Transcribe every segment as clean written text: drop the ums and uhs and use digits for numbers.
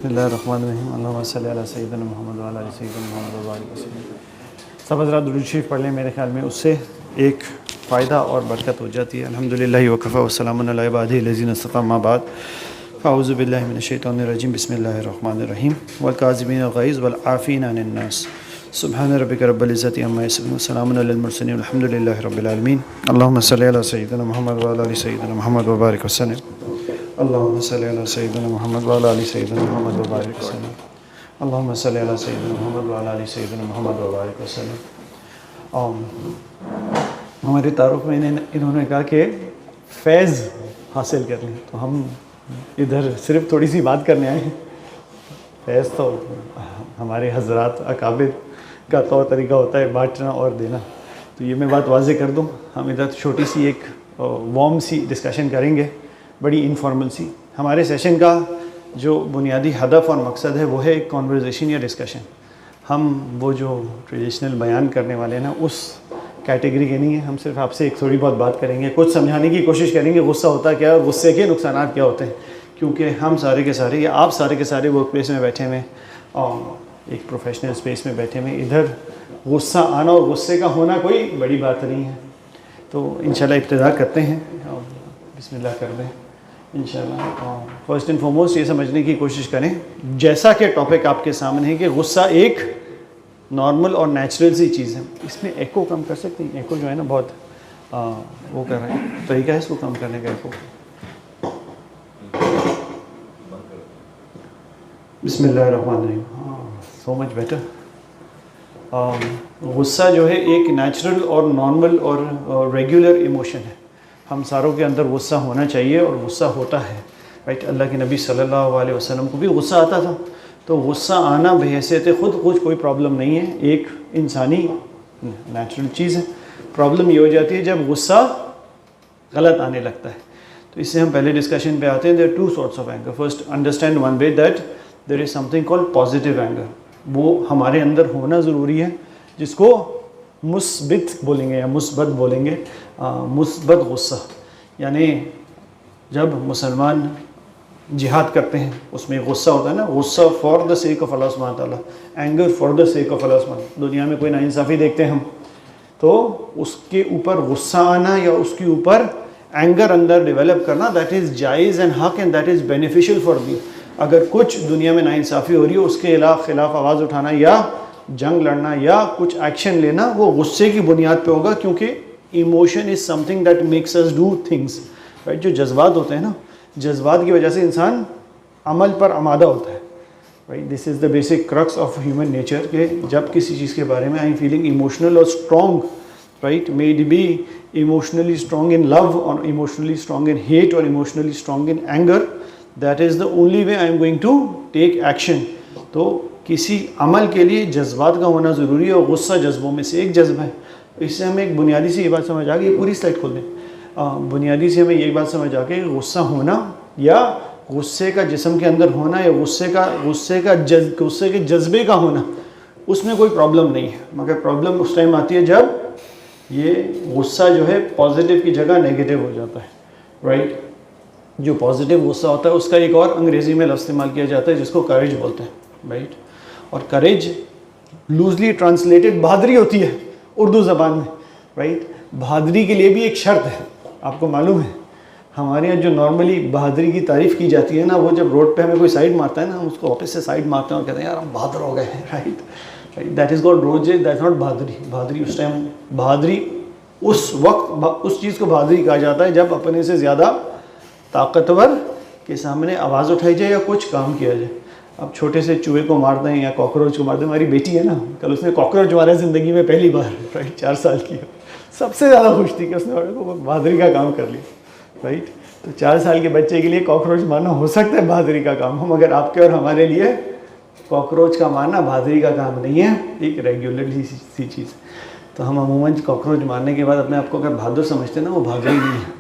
बिस्मिल्लाहिर्रहमानिर्रहीम अल्लाहुम्मा सल्लि अला सय्यिदिना मुहम्मद व अला आलि सय्यिदिना मुहम्मद व बारिक वसल्लम। सब हज़रात दुरूद शरीफ पढ़ लें, मेरे ख्याल में उससे एक फ़ायदा और बरकत हो जाती है। अल्हम्दुलिल्लाहि व कफ़ा व सलामुन अला इबादिही लज़ीना इस्तफ़ा, अम्मा बाद फ़अऊज़ु बिल्लाहि मिनश शैतानिर रजीम। बिस्मिल्लाहिर्रहमानिर्रहीम। वल काज़िमीनल ग़ैज़ वल आफ़ीना अनिन नास। सुब्हान रब्बिका रब्बिल इज़्ज़ति अम्मा यसिफ़ून व सलामुन अलल मुरसलीन वल्हम्दुलिल्लाहि रब्बिल आलमीन। अल्लाहुम्मा सल्लि अला सय्यिदिना मुहम्मद व अला आलि सय्यिदिना मुहम्मद व बारिक वसल्लम। अल्लाहुम्मा सल्लि अला सय्यिदिना मुहम्मद व अला आलि सय्यिदिना मुहम्मद व बारिक वसल्लम। अल्लाहुम्मा सल्लि अला सय्यिदिना मुहम्मद व अला आलि सय्यिदिना मुहम्मद व बारिक वसल्लम। हमारे तारुफ में इन्होंने कहा कि फैज़ हासिल कर लें, तो हम इधर सिर्फ थोड़ी सी बात करने आए हैं। फैज़ तो हमारे हज़रात अकाबिर का तौर तरीका होता है बांटना और देना। तो ये मैं बात वाज़े कर दूँ, हम इधर छोटी सी एक वार्म सी डिस्कशन करेंगे, बड़ी इनफॉर्मल सी। हमारे सेशन का जो बुनियादी हदफ और मकसद है वो है एक कॉन्वर्सेशन या डिस्कशन। हम वो जो ट्रेडिशनल बयान करने वाले हैं ना, उस कैटेगरी के नहीं है। हम सिर्फ आपसे एक थोड़ी बहुत बात करेंगे, कुछ समझाने की कोशिश करेंगे गुस्सा होता क्या है और गुस्से के नुकसान क्या होते हैं। क्योंकि हम सारे के सारे या आप सारे के सारे वर्क प्लेस में बैठे हुए और एक प्रोफेशनल स्पेस में बैठे हुए, इधर गुस्सा आना और गुस्से का होना कोई बड़ी बात नहीं है। तो इंशाल्लाह इब्तिदा करते हैं और बिस्मिल्लाह कर दें इंशाल्लाह। फर्स्ट एंड फॉरमोस्ट ये समझने की कोशिश करें, जैसा कि टॉपिक आपके सामने है, कि गुस्सा एक नॉर्मल और नेचुरल सी चीज़ है। इसमें एको कम कर सकते हैं, एको जो है ना बहुत वो कर रहे हैं, तरीका है इसको कम करने का। एको बिस्मिल्लाहिर्रहमानिर्रहीम। हाँ, सो मच बेटर। गुस्सा जो है एक नेचुरल और नॉर्मल और रेगुलर इमोशन है। हम सारों के अंदर गुस्सा होना चाहिए और गुस्सा होता है, राइट। अल्लाह के नबी सल्लल्लाहु अलैहि वसल्लम को भी गुस्सा आता था। तो गुस्सा आना बहैसियत खुद कुछ कोई प्रॉब्लम नहीं है, एक इंसानी नेचुरल चीज़ है। प्रॉब्लम ये हो जाती है जब गुस्सा गलत आने लगता है। तो इससे हम पहले डिस्कशन पे आते हैं। There are two sorts of anger. First, understand one way that there is something called positive anger. वो हमारे अंदर होना ज़रूरी है, जिसको मुस्बित बोलेंगे या मुस्बत बोलेंगे। मुस्बत गुस्सा, यानी जब मुसलमान जिहाद करते हैं उसमें गुस्सा होता है ना, गुस्सा for the sake of Allah सुब्हानहू व तआला, anger for the sake of Allah सुब्हानहू। दुनिया में कोई नाइंसाफ़ी देखते हैं हम, तो उसके ऊपर गुस्सा आना या उसके ऊपर एंगर अंदर डेवलप करना, दैट इज़ जायज़ एंड हक and that is beneficial for me. अगर कुछ दुनिया में नाइंसाफ़ी हो रही है, उसके खिलाफ आवाज़ उठाना या जंग लड़ना या कुछ एक्शन लेना, वो गुस्से की बुनियाद पे होगा। क्योंकि emotion is something that makes us do things, right. जो जज्बात होते हैं ना, जज्बात की वजह से इंसान अमल पर आमादा होता है, right. This is the basic crux of human nature के जब किसी चीज़ के बारे में आई एम फीलिंग इमोशनल और strong, right, may it be emotionally strong in love और इमोशनली स्ट्रॉन्ग इन हेट और emotionally strong in anger, that is the only way I am going to take action. तो किसी अमल के लिए जज्बात का होना ज़रूरी है और गुस्सा जज्बों में से एक जज्बा है। इससे हमें एक बुनियादी सी ये बात समझ आ गई, पूरी स्लाइड खोल दें। बुनियादी से हमें ये बात समझ आ गई, गुस्सा होना या गुस्से का जिस्म के अंदर होना या गुस्से के जज्बे का होना, उसमें कोई प्रॉब्लम नहीं है। मगर प्रॉब्लम उस टाइम आती है जब ये गुस्सा जो है पॉजिटिव की जगह नेगेटिव हो जाता है, राइट। जो पॉजिटिव गुस्सा होता है उसका एक और अंग्रेज़ी में लफ्ज़ इस्तेमाल किया जाता है जिसको करेज बोलते हैं, राइट। और करेज लूजली ट्रांसलेटेड बहादुरी होती है उर्दू ज़बान में, राइट। बहादुरी के लिए भी एक शर्त है, आपको मालूम है। हमारे यहाँ जो नॉर्मली बहादुरी की तारीफ़ की जाती है ना, वो जब रोड पे हमें कोई साइड मारता है ना, हम उसको वापस से साइड मारते हैं और कहते हैं यार हम बहादुर हो गए हैं, राइट। दैट इज़ कॉल्ड रोजे, दैट नॉट बहादुरी। बहादुरी उस टाइम, बहादुरी उस वक्त उस चीज़ को बहादुरी कहा जाता है जब अपने से ज़्यादा ताकतवर के सामने आवाज़ उठाई जाए या कुछ काम किया जाए। अब छोटे से चूहे को मार दें या कॉकरोच को मार दें। हमारी बेटी है ना, कल उसने कॉकरोच मारा ज़िंदगी में पहली बार, राइट। 4 साल की, सबसे ज़्यादा खुश थी कि उसने बहादुरी का काम कर लिया, राइट। तो 4 साल के बच्चे के लिए कॉकरोच मारना हो सकता है बहादुरी का काम हो, मगर आपके और हमारे लिए कॉकरोच का मारना बहादुरी का काम नहीं है, एक रेगुलर सी चीज़। तो हम अमूमन कॉकरोच मारने के बाद अपने आप को अगर बहादुर समझते हैं ना, वो बहादुरी नहीं है।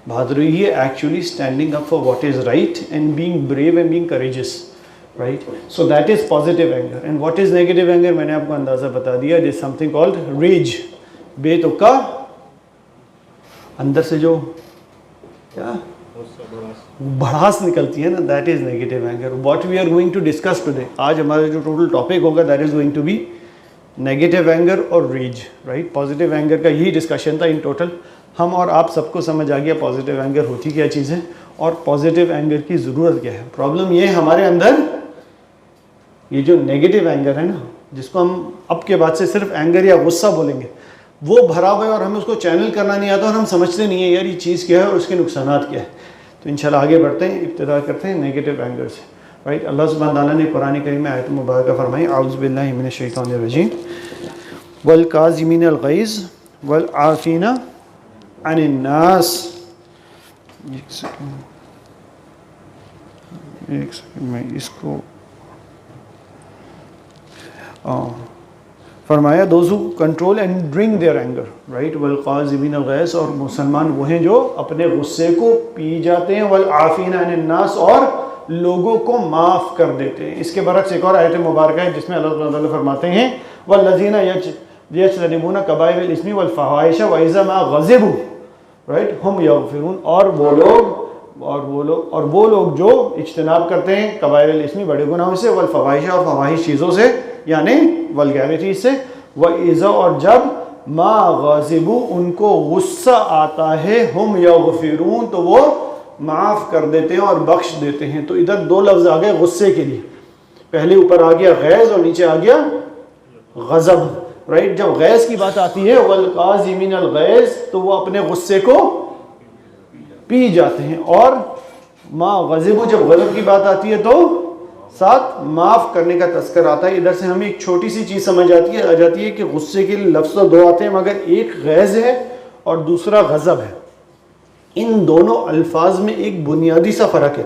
बहादुरी ही है actually standing up for what is right and being brave and being courageous, right. So that is positive anger. And what is negative anger, मैंने आपको अंदाज़ा बता दिया। It is something called rage, बेतुका अंदर से जो क्या भड़ास निकलती है ना, that is negative anger. What we are going to discuss today, आज हमारा जो टोटल टॉपिक होगा that is going to be negative anger और रेज, राइट। पॉजिटिव एंगर का यही डिस्कशन था इन टोटल। हम और आप सबको समझ आ गया पॉजिटिव एंगर होती क्या चीज़ है और पॉजिटिव एंगर की ज़रूरत क्या है। प्रॉब्लम ये है हमारे अंदर ये जो नेगेटिव एंगर है ना, जिसको हम अब के बाद से सिर्फ एंगर या गुस्सा बोलेंगे, वो भरा हुआ है और हमें उसको चैनल करना नहीं आता और हम समझते नहीं है यार ये चीज़ क्या है और उसके नुकसानात क्या है। तो इंशाल्लाह आगे बढ़ते हैं, इब्तिदा करते हैं नेगेटिव एंगर से, राइट। अल्लाह सुब्हानहू व तआला ने कुरान करीम में आयत मुबारक फरमाई, औज़ु बिल्लाहि मिनश शैतानिर रजीम, वल काज़िमीनल गैज़ वल आफ़ीना अनिन नास। एक सेकंड मैं इसको फरमाया, those who control and drink their anger, right. वल काज़िमीनल गैज़, और मुसलमान वो हैं जो अपने गुस्से को पी जाते हैं। वल आफ़ीना अनिन नास, और लोगों को माफ़ कर देते हैं। इसके बरक्स एक और आयत मुबारक है जिसमें अल्लाह सुब्हानहू व तआला फरमाते हैं, वल्लज़ीना यज्तनिबूना कबाइरिल इस्मी वल फ़वाहिश व इज़ा मा ग़ज़िबू, राइट, हुम यग़फ़िरून, और वो लोग जो इज्तनाब करते हैं कबाइरिल इस्मी, बड़े गुनाहों से, वल फ़वाहिश, और फ़वाहिश चीज़ों से यानी वल्गैरिटी से, व इज़ा, और जब मा ग़ज़िबू, उनको गुस्सा आता है, हुम यग़फ़िरून, तो वो माफ़ कर देते हैं और बख्श देते हैं। तो इधर दो लफ्ज़ आ गए गुस्से के लिए, पहले ऊपर आ गया गैज़ और नीचे आ गया गज़ब, राइट। जब गैज़ की बात आती है वल काज़िमीनल गैज़, तो वो अपने गुस्से को पी जाते हैं, और मा ग़ज़िबू, जब गज़ब की बात आती है तो साथ माफ़ करने का तज़किर आता है। इधर से हमें एक छोटी सी चीज़ समझ आ जाती है कि गुस्से के लफ्ज़ तो दो आते हैं, मगर एक गैज़ है और दूसरा गज़ब है। इन दोनों अल्फाज में एक बुनियादी सा फ़र्क है,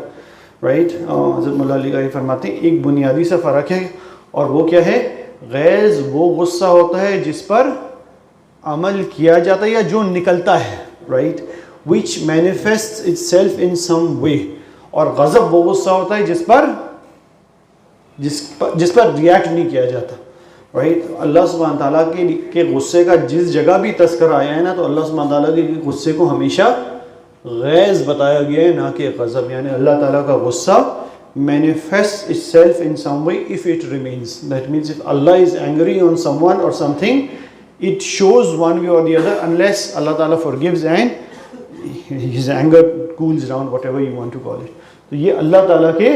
राइट। हज़रत मौला अली गारी फरमाते हैं एक बुनियादी सा फ़र्क है, और वो क्या है, गैज़ वो गुस्सा होता है जिस पर अमल किया जाता है या जो निकलता है, right, which manifest itself in some way, और गज़ब वो गुस्सा होता है जिस पर रिएक्ट नहीं किया जाता, राइट। अल्लाह सुब्हानहू व तआला के गुस्से का जिस जगह भी तज़किरा आया है ना, तो अल्लाह सुब्हानहू व तआला के गुस्से को हमेशा गैज़ बताया गया है, ना कि गज़ब। यानी अल्लाह ताला का गुस्सा manifests itself in some way if it remains. That means if Allah is angry on someone or something, it shows one way or the other unless Allah Ta'ala forgives and his anger cools down, whatever you want to call it. तो ये अल्लाह ताला के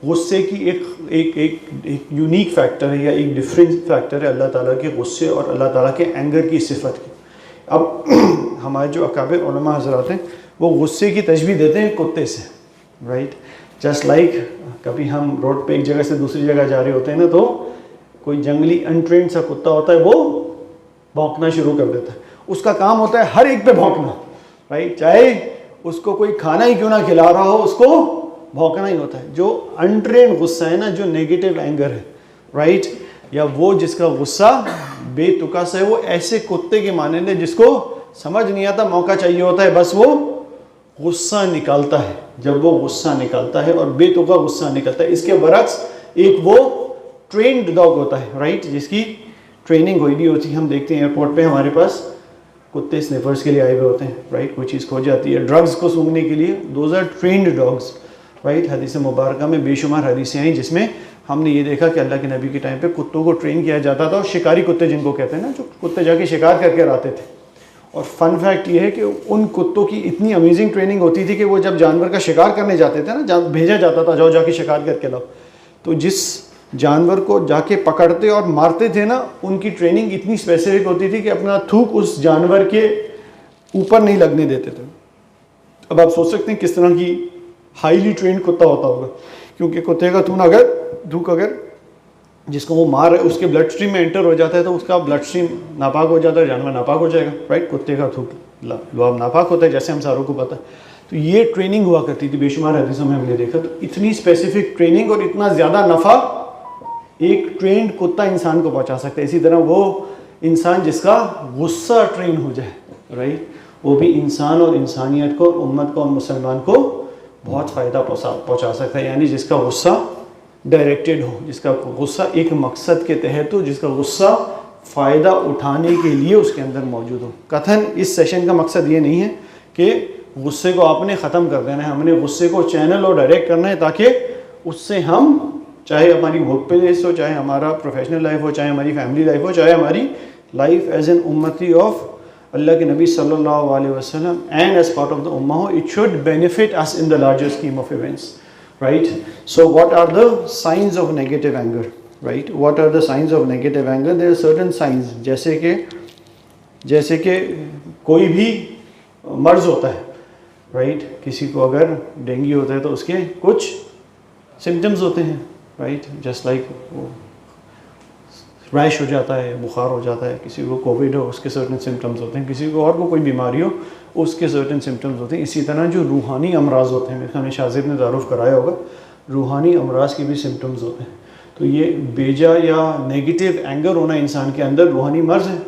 गुस्से की एक unique factor है या एक डिफरेंट फैक्टर है अल्लाह ताला के गुस्से और अल्लाह ताला के एंगर की सिफत की। अब हमारे जो अकाबिर उलमा हज़रात हैं वो गुस्से की तशबीह देते हैं कुत्ते से, राइट। जस्ट लाइक कभी हम रोड पे एक जगह से दूसरी जगह जा रहे होते हैं ना, तो कोई जंगली अनट्रेंड सा कुत्ता होता है, वो भौंकना शुरू कर देता है। उसका काम होता है हर एक पे भौंकना, राइट। चाहे उसको कोई खाना ही क्यों ना खिला रहा हो, उसको भौंकना ही होता है। जो अनट्रेंड गुस्सा है ना, जो नेगेटिव एंगर है, राइट, या वो जिसका गुस्सा बेतुका सा है, वो ऐसे कुत्ते के मानंद है जिसको समझ नहीं आता, मौका चाहिए होता है, बस वो गुस्सा निकालता है। जब वो गुस्सा निकालता है और बेतुका गुस्सा निकलता है, इसके बरक्स एक वो ट्रेंड डॉग होता है, राइट, जिसकी ट्रेनिंग हुई होती है। हम देखते हैं एयरपोर्ट पे हमारे पास कुत्ते स्निफर्स के लिए आए हुए होते हैं, राइट। कोई चीज़ खो जाती है, ड्रग्स को सूंघने के लिए, those are trained dogs, right. हदीस मुबारक में बेशुमार हदीसें आई जिसमें हमने ये देखा कि अल्लाह के नबी के टाइम पे कुत्तों को ट्रेन किया जाता था, और शिकारी कुत्ते जिनको कहते हैं ना, जो कुत्ते जाके शिकार करके आते थे। और फन फैक्ट ये है कि उन कुत्तों की इतनी अमेजिंग ट्रेनिंग होती थी कि वो जब जानवर का शिकार करने जाते थे ना, जब भेजा जाता था जाओ जाके शिकार करके लाओ, तो जिस जानवर को जाके पकड़ते और मारते थे ना, उनकी ट्रेनिंग इतनी स्पेसिफिक होती थी कि अपना थूक उस जानवर के ऊपर नहीं लगने देते थे। अब आप सोच सकते हैं किस तरह की हाईली ट्रेंड कुत्ता होता होगा, क्योंकि कुत्ते का थूक अगर जिसको वो मार है उसके ब्लड स्ट्रीम में एंटर हो जाता है तो उसका ब्लड स्ट्रीम नापाक हो जाता है, जानवर नापाक हो जाएगा, राइट। कुत्ते का थूक लुआब नापाक होता है, जैसे हम सारों को पता है। तो ये ट्रेनिंग हुआ करती थी, बेशुमार हदीसों में हमने देखा। तो इतनी स्पेसिफिक ट्रेनिंग और इतना ज़्यादा नफ़ा एक ट्रेंड कुत्ता इंसान को पहुँचा सकता है। इसी तरह वो इंसान जिसका गुस्सा ट्रेन हो जाए, राइट, वो भी इंसान और इंसानियत को, उम्मत को और मुसलमान को बहुत फ़ायदा पहुँचा सकता है। यानी जिसका गुस्सा डायरेक्टेड हो, जिसका गुस्सा एक मकसद के तहत हो, जिसका गुस्सा फ़ायदा उठाने के लिए उसके अंदर मौजूद हो। कथन इस सेशन का मकसद ये नहीं है कि गुस्से को आपने ख़त्म कर देना है, हमने गुस्से को चैनल और डायरेक्ट करना है ताकि उससे हम, चाहे हमारी वर्क प्लेस हो, चाहे हमारा प्रोफेशनल लाइफ हो, चाहे हमारी फैमिली लाइफ हो, चाहे हमारी लाइफ एज एन उम्मती ऑफ अल्लाह के नबी सल्लल्लाहु अलैहि वसल्लम and as part of the उम्मा हो, it should benefit us in the larger scheme of events, right. So what are the signs of negative anger, right, what are the signs of negative anger. There are certain signs, जैसे कि कोई भी मर्ज़ होता है, right. किसी को अगर डेंगू होता है तो उसके कुछ सिम्टम्स होते हैं, राइट. जस्ट लाइक रैश हो जाता है, बुखार हो जाता है, किसी को कोविड हो उसके सर्टेन सिम्टम्स होते हैं, किसी को और को कोई बीमारी हो उसके सर्टेन सिम्टम्स होते हैं. इसी तरह जो रूहानी अमराज होते हैं, मेरे ख्याल में शाजिब ने तारुफ कराया होगा, रूहानी अमराज के भी सिम्टम्स होते हैं. तो ये बेजा या नेगेटिव एंगर होना इंसान के अंदर रूहानी मर्ज़ है,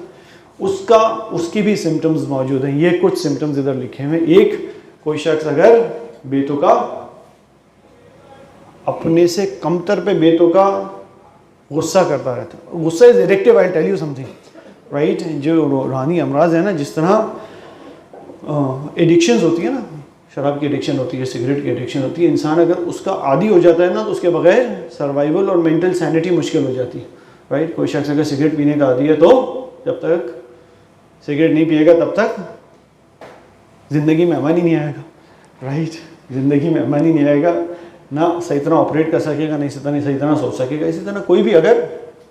उसकी भी सिम्टम्स मौजूद हैं. ये कुछ सिम्टम्स इधर लिखे हुए. एक, कोई शख्स अगर बेतुका, अपने से कमतर पे बेतुका गुस्सा करता रहता है. गुस्सा is addictive, I tell you something, right. जो रूहानी अमराज है ना, जिस तरह एडिक्शंस होती है ना, शराब की एडिक्शन होती है, सिगरेट की एडिक्शन होती है, इंसान अगर उसका आदी हो जाता है ना तो उसके बगैर सर्वाइवल और मेंटल सैनिटी मुश्किल हो जाती है, राइट. कोई शख्स अगर सिगरेट पीने का आदी है तो जब तक सिगरेट नहीं पिएगा तब तक ज़िंदगी में अमन ही नहीं आएगा, राइट. ज़िंदगी में अमन ही नहीं आएगा, ना सही तरह ऑपरेट कर सकेगा, नहीं सही तरह सोच सकेगा. इसी तरह कोई भी अगर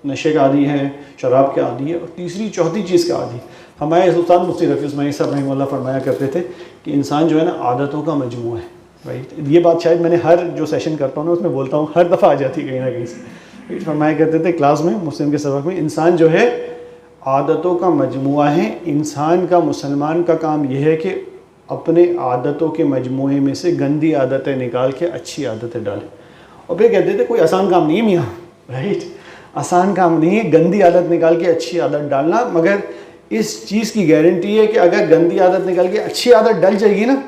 नशे का आदी है, शराब के आदी है, और तीसरी चौथी चीज़ का आदी. हमारे उस्ताद मुफ्ती रफ़ी उस्मानी साहब रहमतुल्लाह फरमाया करते थे कि इंसान जो है ना आदतों का मजमू है, राइट. ये बात शायद मैंने हर जो सेशन करता हूँ ना उसमें बोलता हूँ, हर दफ़ा आ जाती है कहीं ना कहीं से. फरमाया करते थे क्लास में, मुस्लिम के सबक में, इंसान जो है आदतों का मजमुआ है. इंसान का, मुसलमान का काम यह है कि अपने आदतों के मजमूए में से गंदी आदतें निकाल के अच्छी आदतें डालें. और फिर कहते थे कोई आसान काम नहीं है मियाँ, राइट. आसान काम नहीं है गंदी आदत निकाल के अच्छी आदत डालना, मगर इस चीज़ की गारंटी है कि अगर गंदी आदत निकाल के अच्छी आदत डल जाएगी ना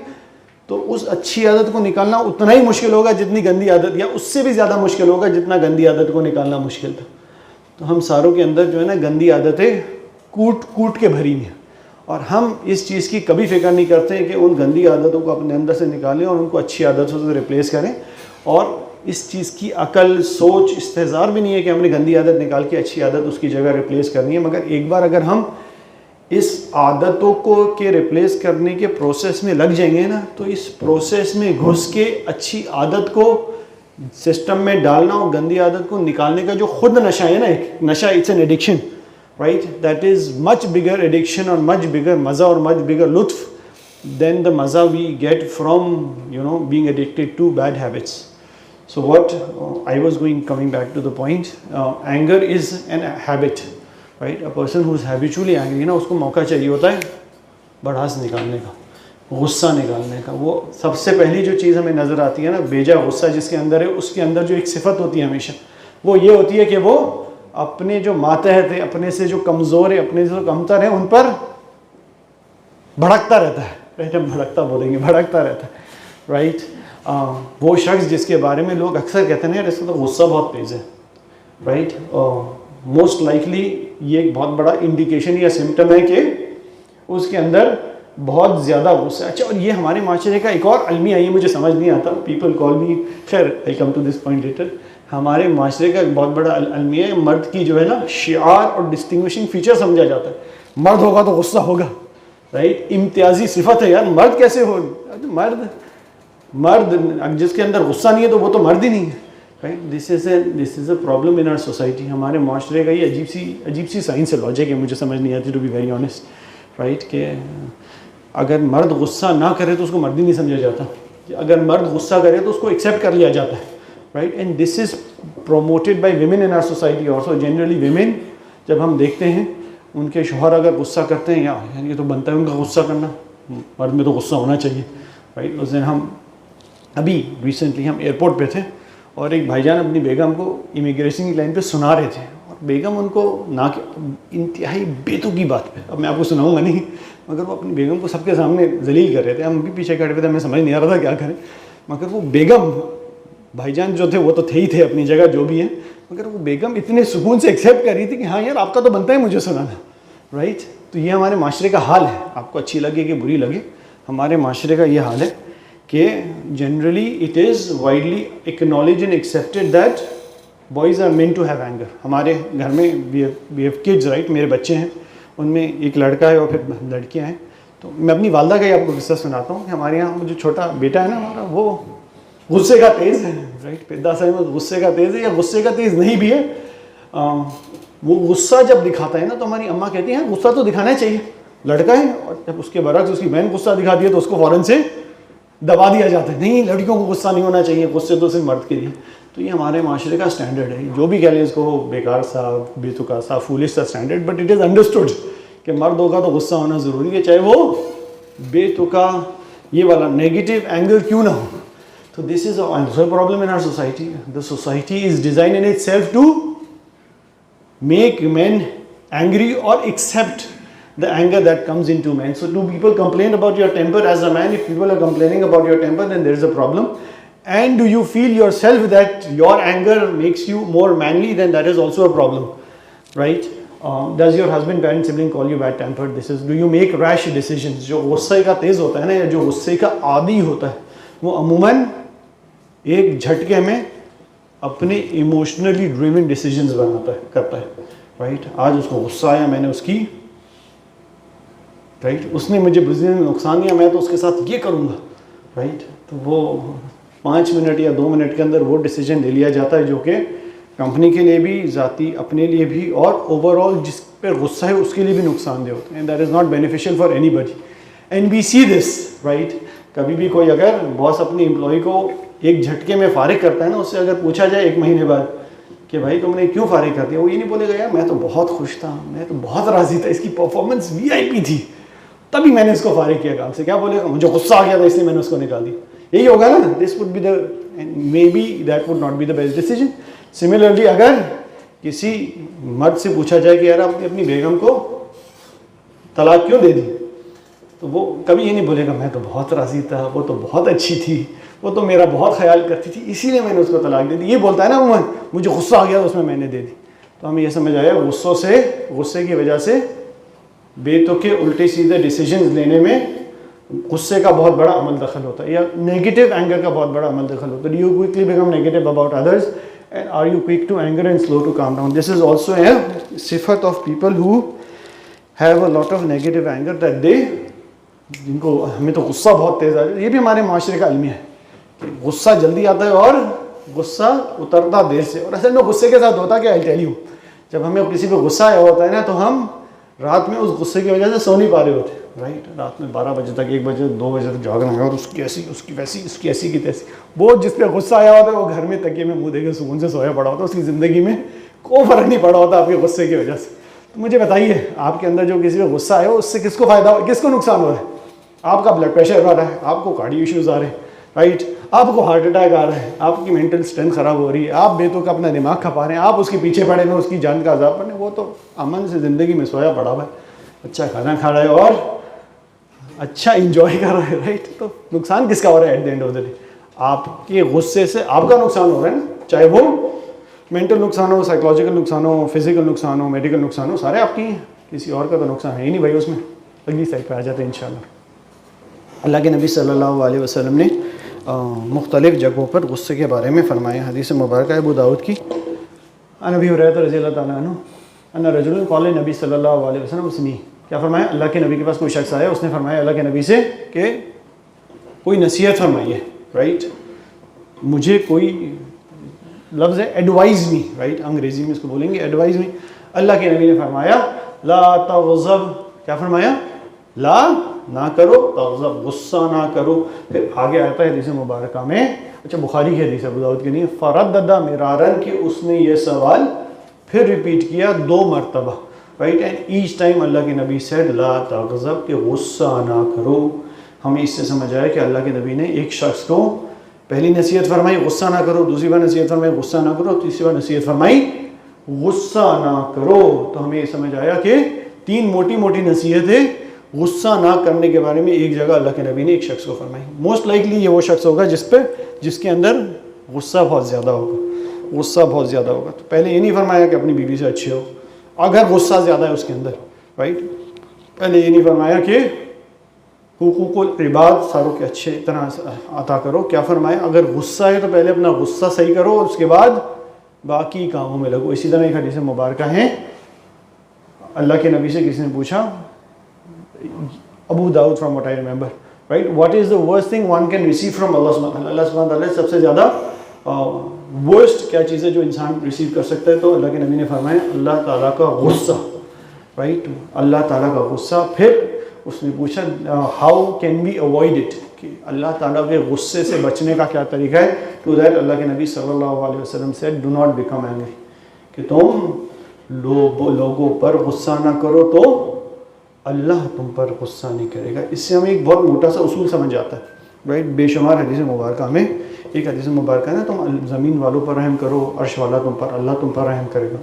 तो उस अच्छी आदत को निकालना उतना ही मुश्किल होगा जितनी गंदी आदत, या उससे भी ज़्यादा मुश्किल होगा जितना गंदी आदत को निकालना मुश्किल था. तो हम सारों के अंदर जो है ना गंदी आदतें कूट कूट के भरी हैं, और हम इस चीज़ की कभी फिक्र नहीं करते हैं कि उन गंदी आदतों को अपने अंदर से निकालें और उनको अच्छी आदतों से रिप्लेस करें. और इस चीज़ की अकल, सोच, इस्तेज़ार भी नहीं है कि हमने गंदी आदत निकाल के अच्छी आदत उसकी जगह रिप्लेस करनी है. मगर एक बार अगर हम इस आदतों को के रिप्लेस करने के प्रोसेस में लग जाएंगे ना, तो इस प्रोसेस में घुस के अच्छी आदत को सिस्टम में डालना और गंदी आदत को निकालने का जो खुद नशा है ना, एक नशा, it's an addiction, right. That is much bigger addiction और मच बिगर मज़ा और मच बिगर लुत्फ देन द मज़ा we get from being addicted to bad habits. So what I was coming back to the point, anger is an habit, right? A person who is habitually angry, ना उसको मौका चाहिए होता है भड़ास निकालने का, गुस्सा निकालने का. वो सबसे पहली जो चीज़ हमें नज़र आती है ना, बेजा गुस्सा जिसके अंदर है, उसके अंदर जो एक सिफत होती है हमेशा, वो ये होती है कि वो अपने जो मातहत है, अपने से जो कमज़ोर है, अपने से जो कमतर है, उन पर भड़कता रहता है, राइट. हम भड़कता बोलेंगे, भड़कता रहता है, राइट. वो शख्स जिसके बारे में लोग अक्सर कहते हैं यार इसका तो गुस्सा बहुत तेज़ है, राइट. मोस्ट लाइकली ये एक बहुत बड़ा इंडिकेशन या सिम्टम है कि उसके अंदर बहुत ज़्यादा गुस्सा है. अच्छा, और ये हमारे माशरे का एक और अलमिया, ये मुझे समझ नहीं आता, पीपल कॉल मी, खैर I come to this point later. हमारे माशरे का एक बहुत बड़ा अलमिया है, मर्द की जो है ना शिआर और डिस्टिंग्विशिंग फीचर समझा जाता है. मर्द होगा तो गुस्सा होगा, राइट. इम्तियाजी सिफत है यार, मर्द कैसे हो, मर्द जिसके अंदर गुस्सा नहीं है तो वो तो मर्द ही नहीं है, right. This is a problem in our society. हमारे माशरे का ये अजीब सी साइंस है, लॉजिक है, मुझे समझ नहीं आती, to be very honest, right. कि अगर मर्द गुस्सा ना करे तो उसको मर्द ही नहीं समझा जाता, अगर मर्द गुस्सा करे तो उसको एक्सेप्ट कर लिया जाता है, right. And this is promoted by women in our society also. Generally women, जब हम देखते हैं उनके शौहर अगर गुस्सा करते हैं, यार ये तो बनता है उनका गुस्सा करना, मर्द में तो गुस्सा होना चाहिए, राइट. उस दिन हम अभी रिसेंटली हम एयरपोर्ट पे थे और एक भाईजान अपनी बेगम को इमिग्रेशन की लाइन पे सुना रहे थे, और बेगम उनको ना इंतहाई बेतुकी बात पे, अब मैं आपको सुनाऊंगा नहीं, मगर वो अपनी बेगम को सबके सामने जलील कर रहे थे. हम भी पीछे खड़े हुए थे, हमें समझ नहीं आ रहा था क्या करें, मगर वो बेगम, भाईजान जो थे वो तो थे ही थे अपनी जगह जो भी है, मगर वो बेगम इतने सुकून से एक्सेप्ट कर रही थी कि हाँ यार आपका तो बनता है मुझे सुनाना, राइट. तो ये हमारे माशरे का हाल है, आपको अच्छी लगे कि बुरी लगे, हमारे माशरे का ये हाल है कि generally it is widely acknowledge and accepted that boys are meant to have anger. हमारे घर में वी हैव किड्स, राइट, मेरे बच्चे हैं, उनमें एक लड़का है और फिर लड़कियां हैं। तो मैं अपनी वालदा का ही आपको किस्सा सुनाता हूँ कि हमारे यहाँ जो छोटा बेटा है ना हमारा, वो गुस्से का तेज़ है, राइट, पैदा से में गुस्से का तेज़ है, या गुस्से का तेज़ नहीं भी है। वो गुस्सा जब दिखाता है ना तो हमारी अम्मा कहती हैं गुस्सा तो दिखाना चाहिए, लड़का है, और जब उसके बरक्स उसकी बहन गुस्सा दिखाती है तो उसको फ़ौरन से दबा दिया जाता है, नहीं लड़कियों को गुस्सा नहीं होना चाहिए, गुस्से तो सिर्फ मर्द के लिए। तो ये हमारे माशरे का स्टैंडर्ड है, जो भी कह लें इसको, बेकार सा, बेतुका सा, फूलिश सा standard, but it is understood कि मर्दों का तो गुस्सा होना ज़रूरी है, चाहे वो बेतुका ये वाला नेगेटिव एंगर क्यों ना हो। तो this is a problem in our society. The society is design in itself to make men angry or accept the anger that comes into men. So do people complain about your temper as a man? If people are complaining about your temper, then there is a problem. And do you feel yourself that your anger makes you more manly? Then that is also a problem, right? Does your husband, parent, sibling call you bad tempered? This is, do you make rash decisions? जो गुस्से का तेज होता है ना, या जो गुस्से का आदी होता है, वो अमूमन एक झटके में अपने इमोशनली ड्रिवन डिसीजंस बनाता है, करता है, राइट। आज उसको गुस्सा आया, मैंने उसकी, राइट, उसने मुझे बिजनेस में नुकसान दिया, मैं तो उसके साथ ये करूँगा, राइट। तो वो 5 मिनट या 2 मिनट के अंदर वो डिसीजन ले लिया जाता है जो कि कंपनी के लिए भी, ज़ाती अपने लिए भी, और ओवरऑल जिस पर गुस्सा है उसके लिए भी नुकसानदेह होते हैं। That is not beneficial for anybody and we see this, right. कभी भी कोई अगर बॉस अपनी एम्प्लॉय को एक झटके में फारिग करता है ना, उससे अगर पूछा जाए 1 महीने बाद कि भाई तुमने क्यों फारिग कर दिया, वो ये नहीं बोलेगा यार मैं तो बहुत खुश था, मैं तो बहुत राज़ी था, इसकी परफॉर्मेंस VIP थी, तभी मैंने इसको फारिग किया काम से। क्या बोलेगा, मुझे गुस्सा आ गया था इसलिए मैंने उसको निकाल दिया। यही होगा ना, this would be the, may be that would not be the best decision. Similarly अगर किसी मर्द से पूछा जाए कि यार आपने अपनी बेगम को तलाक क्यों दे दी, तो वो कभी ये नहीं बोलेगा मैं तो बहुत राज़ी था, वो तो बहुत अच्छी थी, वो तो मेरा बहुत ख्याल करती थी, इसीलिए मैंने उसको तलाक दे दी। ये बोलता है ना वो, मुझे गुस्सा आ गया तो उसमें मैंने दे दी। तो हमें ये समझ आया गुस्से की वजह से बेतुके उल्टे सीधे डिसीजंस लेने में गुस्से का बहुत बड़ा अमल दखल होता है, या नेगेटिव एंगर का बहुत बड़ा अमल दखल होता है। Do you quickly become negative about others and are you quick to anger and slow to calm down? This is also a सिफत of people who have a lot of negative anger, that they, जिनको हमें तो गुस्सा बहुत तेज़ आ जाता है। ये भी हमारे माशरे का अलमिया है कि गुस्सा जल्दी आता है और गुस्सा उतरता देर से। और असल में गुस्से के साथ होता क्या, आई टेल यू, जब हमें किसी पे गुस्सा आया होता है ना, तो हम रात में उस गुस्से की वजह से सो नहीं पा रहे होते, राइट। रात में 12 बजे तक, 1 बजे, 2 बजे तक जागना है, और उसकी ऐसी, उसकी वैसी, उसकी ऐसी की तैसी। वो जिस पे गुस्सा आया होता है वो घर में तकिए में मुँह देकर सुकून से सोया पड़ा होता है, उसकी ज़िंदगी में कोई फ़र्क नहीं पड़ा होता आपके गुस्से की वजह से। तो मुझे बताइए, आपके अंदर जो किसी पे गुस्सा आया हो उससे किसको फ़ायदा हो, किसको नुकसान हो रहा है? आपका ब्लड प्रेशर बढ़ रहा है, आपको कार्डियो इश्यूज़ आ रहे हैं, राइट, आपको हार्ट अटैक आ रहा है, आपकी मेंटल स्ट्रेंथ ख़राब हो रही है, आप बेतुका अपना दिमाग खपा रहे हैं, आप उसके पीछे पड़े हुए, उसकी जान का अजाब पड़े। वो तो अमन से ज़िंदगी में सोया पड़ा हुआ है, अच्छा खाना खा रहा है और अच्छा इंजॉय कर रहा है, राइट। तो नुकसान किसका हो रहा है eight the end of the day? आपके गुस्से से आपका नुकसान हो रहा है ना, चाहे वो मेंटल नुकसान हो, साइकोलॉजिकल नुकसान हो, फिजिकल नुकसान हो, मेडिकल नुकसान हो, सारे आपकी, किसी और का तो नुकसान है ही नहीं भाई उसमें। अगली साइड पर आ जाते हैं इंशाल्लाह। अल्लाह के नबी सल्लल्लाहु अलैहि वसल्लम ने मुख्तलिफ़ जगहों पर गुस्से के बारे में फ़रमाया। हदीस मुबारक है अबू दाऊद की, अन अबी हुरैरा रज़ियल्लाहु तआला अन्हु अन्ना रजुलन क़ाल नबी सल्लल्लाहु अलैहि वसल्लम उसनी, क्या फ़रमाया, अल्लाह के नबी के पास कोई शख्स आया, उसने फरमाया अल्लाह के नबी से कि कोई नसीहत फरमाइए, राइट, मुझे कोई लफ्ज़ है एडवाइज़ मी, राइट, अंग्रेज़ी में इसको बोलेंगे एडवाइज़ मी। अल्लाह के नबी ने फरमाया ला तग़ज़ब, क्या फरमाया, ला ना करो, तग़ज़ब गुस्सा ना करो। फिर आगे आता है हदीस मुबारक में, अच्छा बुखारी की हदीस है, अबू दाऊद की नहीं, फ़रद्ददा मिरारन, कि उसने ये सवाल फिर रिपीट किया 2 मरतबा, राइट, एंड ईच टाइम अल्लाह के नबी सेड ला तग़ज़ब, कि गुस्सा ना करो। हमें इससे समझ आया कि अल्लाह के नबी ने एक शख्स को पहली नसीहत फरमाई गुस्सा ना करो, दूसरी बार नसीहत फरमाई गुस्सा ना करो, तीसरी बार नसीहत फरमाई गुस्सा ना करो। तो हमें ये समझ आया कि 3 मोटी मोटी नसीहतें गुस्सा ना करने के बारे में एक जगह अल्लाह के नबी ने एक शख्स को फरमाई। मोस्ट लाइकली ये वो शख्स होगा जिसके अंदर गुस्सा बहुत ज़्यादा होगा, गुस्सा बहुत ज़्यादा होगा। तो पहले ये नहीं फरमाया कि अपनी बीवी से अच्छे हो, अगर गुस्सा ज़्यादा है उसके अंदर, राइट, पहले ये नहीं फरमाया कि हुकूकुल इबाद सारों के अच्छे तरह अता करो। क्या फरमाया, अगर गुस्सा है तो पहले अपना गुस्सा सही करो और उसके बाद बाकी कामों में लगो। इसी तरह एक हदीस मुबारक है, अल्लाह के नबी से किसी ने पूछा, Abu Dawood from what I remember, right, what is the worst thing one can receive from Allah सुब्हानहू व तआला। अल्लाह सुब्हानहू व तआला सबसे ज़्यादा वर्स्ट क्या चीज़ है जो इंसान रिसीव कर सकता है? तो अल्लाह के नबी ने फरमाया अल्लाह ताला का गुस्सा, राइट, अल्लाह ताला का गुस्सा। फिर उसने पूछा how can we avoid it, कि अल्लाह ताला के गुस्से से बचने का क्या तरीका है? टू दैट अल्लाह के नबी सल्लल्लाहु अलैहि वसल्लम said do not become angry, कि तुम लोगों पर गुस्सा ना करो तो अल्लाह तुम पर गुस्सा नहीं करेगा। इससे हमें एक बहुत मोटा सा उसूल समझ आता है, राइट। बेशुमार हदीस मुबारक में एक हदीस मुबारक है ना, तुम ज़मीन वालों पर रहम करो, अर्श वाला तुम पर, अल्लाह तुम पर रहम करेगा,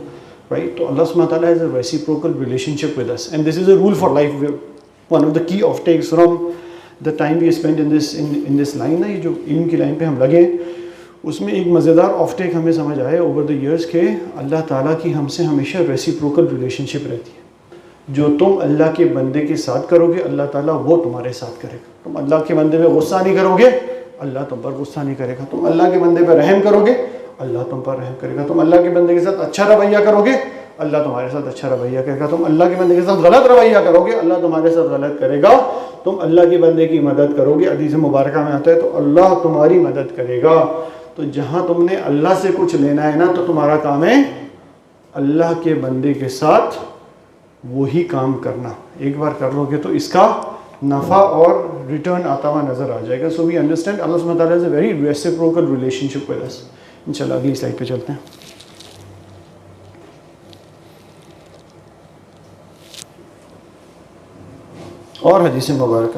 राइट। तो अल्लाह सुब्हानहू व तआला has a reciprocal relationship with us and this is a rule for life. One of the key of takes from the time we spend in this line ना, ये जो इल्म की लाइन पे हम लगे, उसमें एक मज़ेदार ऑफ टेक हमें समझ आए ओवर द ईयर्स के अल्लाह ताला की हमसे हमेशा रेसिप्रोकल रिलेशनशिप रहती है। जो तुम अल्लाह के बंदे के साथ करोगे अल्लाह ताला वो तुम्हारे साथ करेगा। तुम अल्लाह के बंदे पे गुस्सा नहीं करोगे, अल्लाह तुम पर गुस्सा नहीं करेगा। तुम अल्लाह के बंदे पर रहम करोगे, अल्लाह तुम पर रहम करेगा। तुम अल्लाह के बंदे के साथ अच्छा रवैया करोगे, अल्लाह तुम्हारे साथ अच्छा रवैया करेगा। तुम अल्लाह के बंदे के साथ गलत रवैया करोगे, अल्लाह तुम्हारे साथ गलत करेगा। तुम अल्लाह के बंदे की मदद करोगे, हदीस मुबारक में आता है, तो अल्लाह तुम्हारी मदद करेगा। तो जहाँ तुमने अल्लाह से कुछ लेना है ना, तो तुम्हारा काम है अल्लाह के बंदे के साथ वही काम करना। एक बार कर लोगे तो इसका नफ़ा और रिटर्न आता हुआ नज़र आ जाएगा। सो वी अंडरस्टैंड अल्लाह सुब्हानहू व तआला has a very reciprocal relationship with अस। इंशाल्लाह अगली स्लाइड पे चलते हैं। और हदीस मुबारक,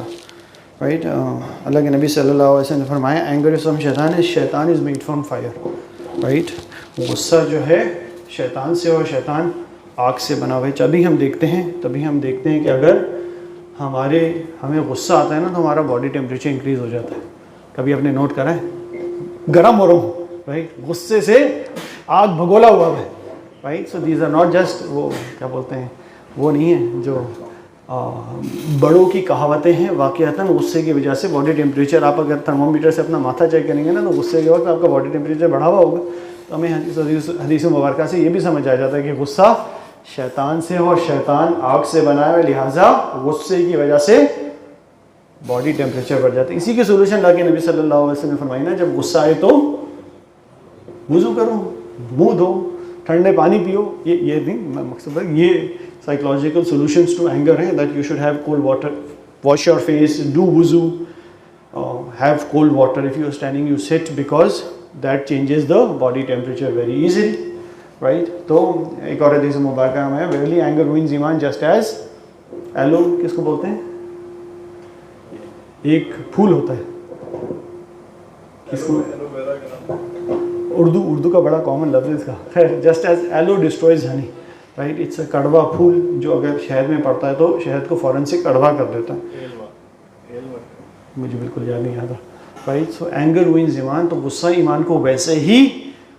राइट, अल्लाह के नबी सल्लल्लाहु अलैहि वसल्लम ने फरमाया एंगर इज़ फ्रॉम शैतान, शैतान is made from fire, right. गुस्सा जो है शैतान से और शैतान आग से बना हुआ है। तभी हम देखते हैं कि अगर हमें गुस्सा आता है ना, तो हमारा बॉडी टेम्परेचर इंक्रीज़ हो जाता है। कभी आपने नोट करा है? गर्म हो रहा हूँ, राइट, गुस्से से आग भगोला हुआ है, right. So these are not just वो क्या बोलते हैं, वो नहीं है जो बड़ों की कहावतें हैं। वाक़यातन गुस्से की वजह से बॉडी टेम्परेचर, आप अगर थर्मोमीटर से अपना माथा चेक करेंगे ना, तो गुस्से के वक्त आपका बॉडी टेम्परेचर बढ़ा हुआ होगा। तो हमें हदीस मुबारक से ये भी समझ आ जाता है कि गुस्सा शैतान से और शैतान आग से बना है, लिहाजा गुस्से की वजह से बॉडी टेम्परेचर बढ़ जाता है। इसी की सोल्यूशन ला के नबी सल्लल्लाहु अलैहि वसल्लम ने फरमाई ना, जब गुस्सा आए तो वुज़ू करो, मुँह धो, ठंडे पानी पियो। ये नहीं मकसद है, ये साइकोलॉजिकल सोल्यूशंस टू एंगर है that you should have cold water, wash your face, do वुज़ू, have cold water. If you are standing you sit, because that changes the body temperature very easily, right. तो एक और हदीस मुबारक में very anger ruins ईमान just as aloe, किसको बोलते हैं, एक फूल होता है, किसको, उर्दू का बड़ा कॉमन लफ्ज़ है इसका, खैर, just as aloe destroys honey, right. It's a कड़वा फूल जो अगर शहद में पड़ता है तो शहद को फ़ौरन से कड़वा कर देता है। मुझे बिल्कुल याद नहीं आता, राइट। सो एंगर रूइंस ईमान, तो गुस्सा ईमान को वैसे ही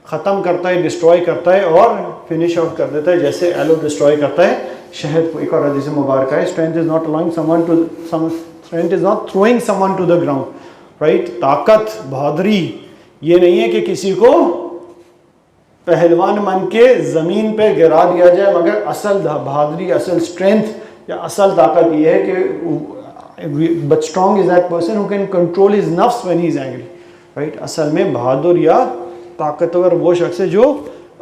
ख़त्म करता है, डिस्ट्रॉय करता है और फिनिश ऑफ कर देता है जैसे एलो डिस्ट्रॉय करता है शहद को। एक और हदीस मुबारक है, strength is not allowing someone to strength is not throwing someone to the ground, right. ताकत, बहादुरी ये नहीं है कि किसी को पहलवान मन के ज़मीन पे गिरा दिया जाए, मगर असल बहादुरी, असल स्ट्रेंथ या असल ताकत ये है कि but strong is that person who can control his नफ्स when he is angry, right. असल में बहादुर या ताकतवर वो शख्स है जो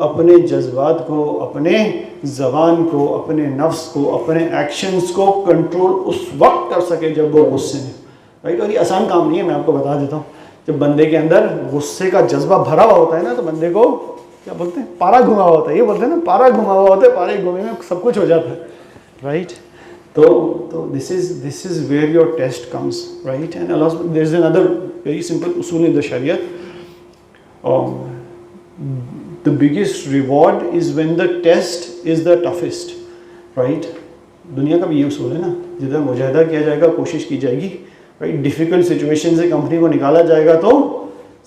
अपने जज्बात को, अपने ज़बान को, अपने नफ्स को, अपने एक्शंस को कंट्रोल उस वक्त कर सके जब वो गुस्से में, राइट। और ये आसान काम नहीं है, मैं आपको बता देता हूँ। जब बंदे के अंदर गुस्से का जज्बा भरा हुआ होता है ना, तो बंदे को क्या बोलते हैं, पारा घुमा हुआ होता है, ये बोलते हैं ना, पारा घुमा हुआ होता है, पारे घुमे में सब कुछ हो जाता है, राइट। तो this is where your test comes, right. And there is another very simple उसूल इन द शरीयत, the biggest reward is when the test is the toughest, right। दुनिया का भी ये उसूल है ना, जिधर मुजाहिदा किया जाएगा, कोशिश की जाएगी, राइट। डिफ़िकल्ट सिचुएशन से कंपनी को निकाला जाएगा तो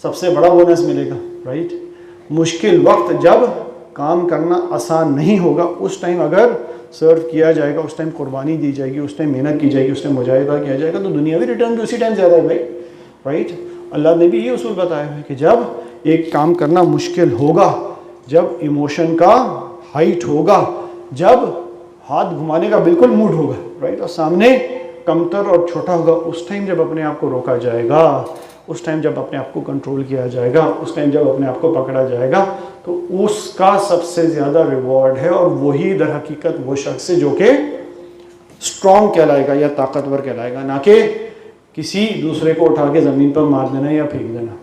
सबसे बड़ा बोनस मिलेगा, राइट। मुश्किल वक्त जब काम करना आसान नहीं होगा, उस टाइम अगर सर्व किया जाएगा, उस टाइम कुर्बानी दी जाएगी, उस टाइम मेहनत की जाएगी, उस टाइम मुजाहिदा किया जाएगा, तो दुनियावी रिटर्न भी उसी टाइम ज़्यादा है भाई, राइट। अल्लाह ने भी ये उसूल बताया है कि जब एक काम करना मुश्किल होगा, जब इमोशन का हाइट होगा, जब हाथ घुमाने का बिल्कुल मूड होगा, राइट, और सामने कमतर और छोटा होगा, उस टाइम जब अपने आप को रोका जाएगा, उस टाइम जब अपने आप को कंट्रोल किया जाएगा, उस टाइम जब अपने आप को पकड़ा जाएगा, तो उसका सबसे ज़्यादा रिवॉर्ड है। और वही दर हकीकत वो शख्स है जो कि स्ट्रॉन्ग कहलाएगा या ताकतवर कहलाएगा, ना कि किसी दूसरे को उठा के ज़मीन पर मार देना या फेंक देना।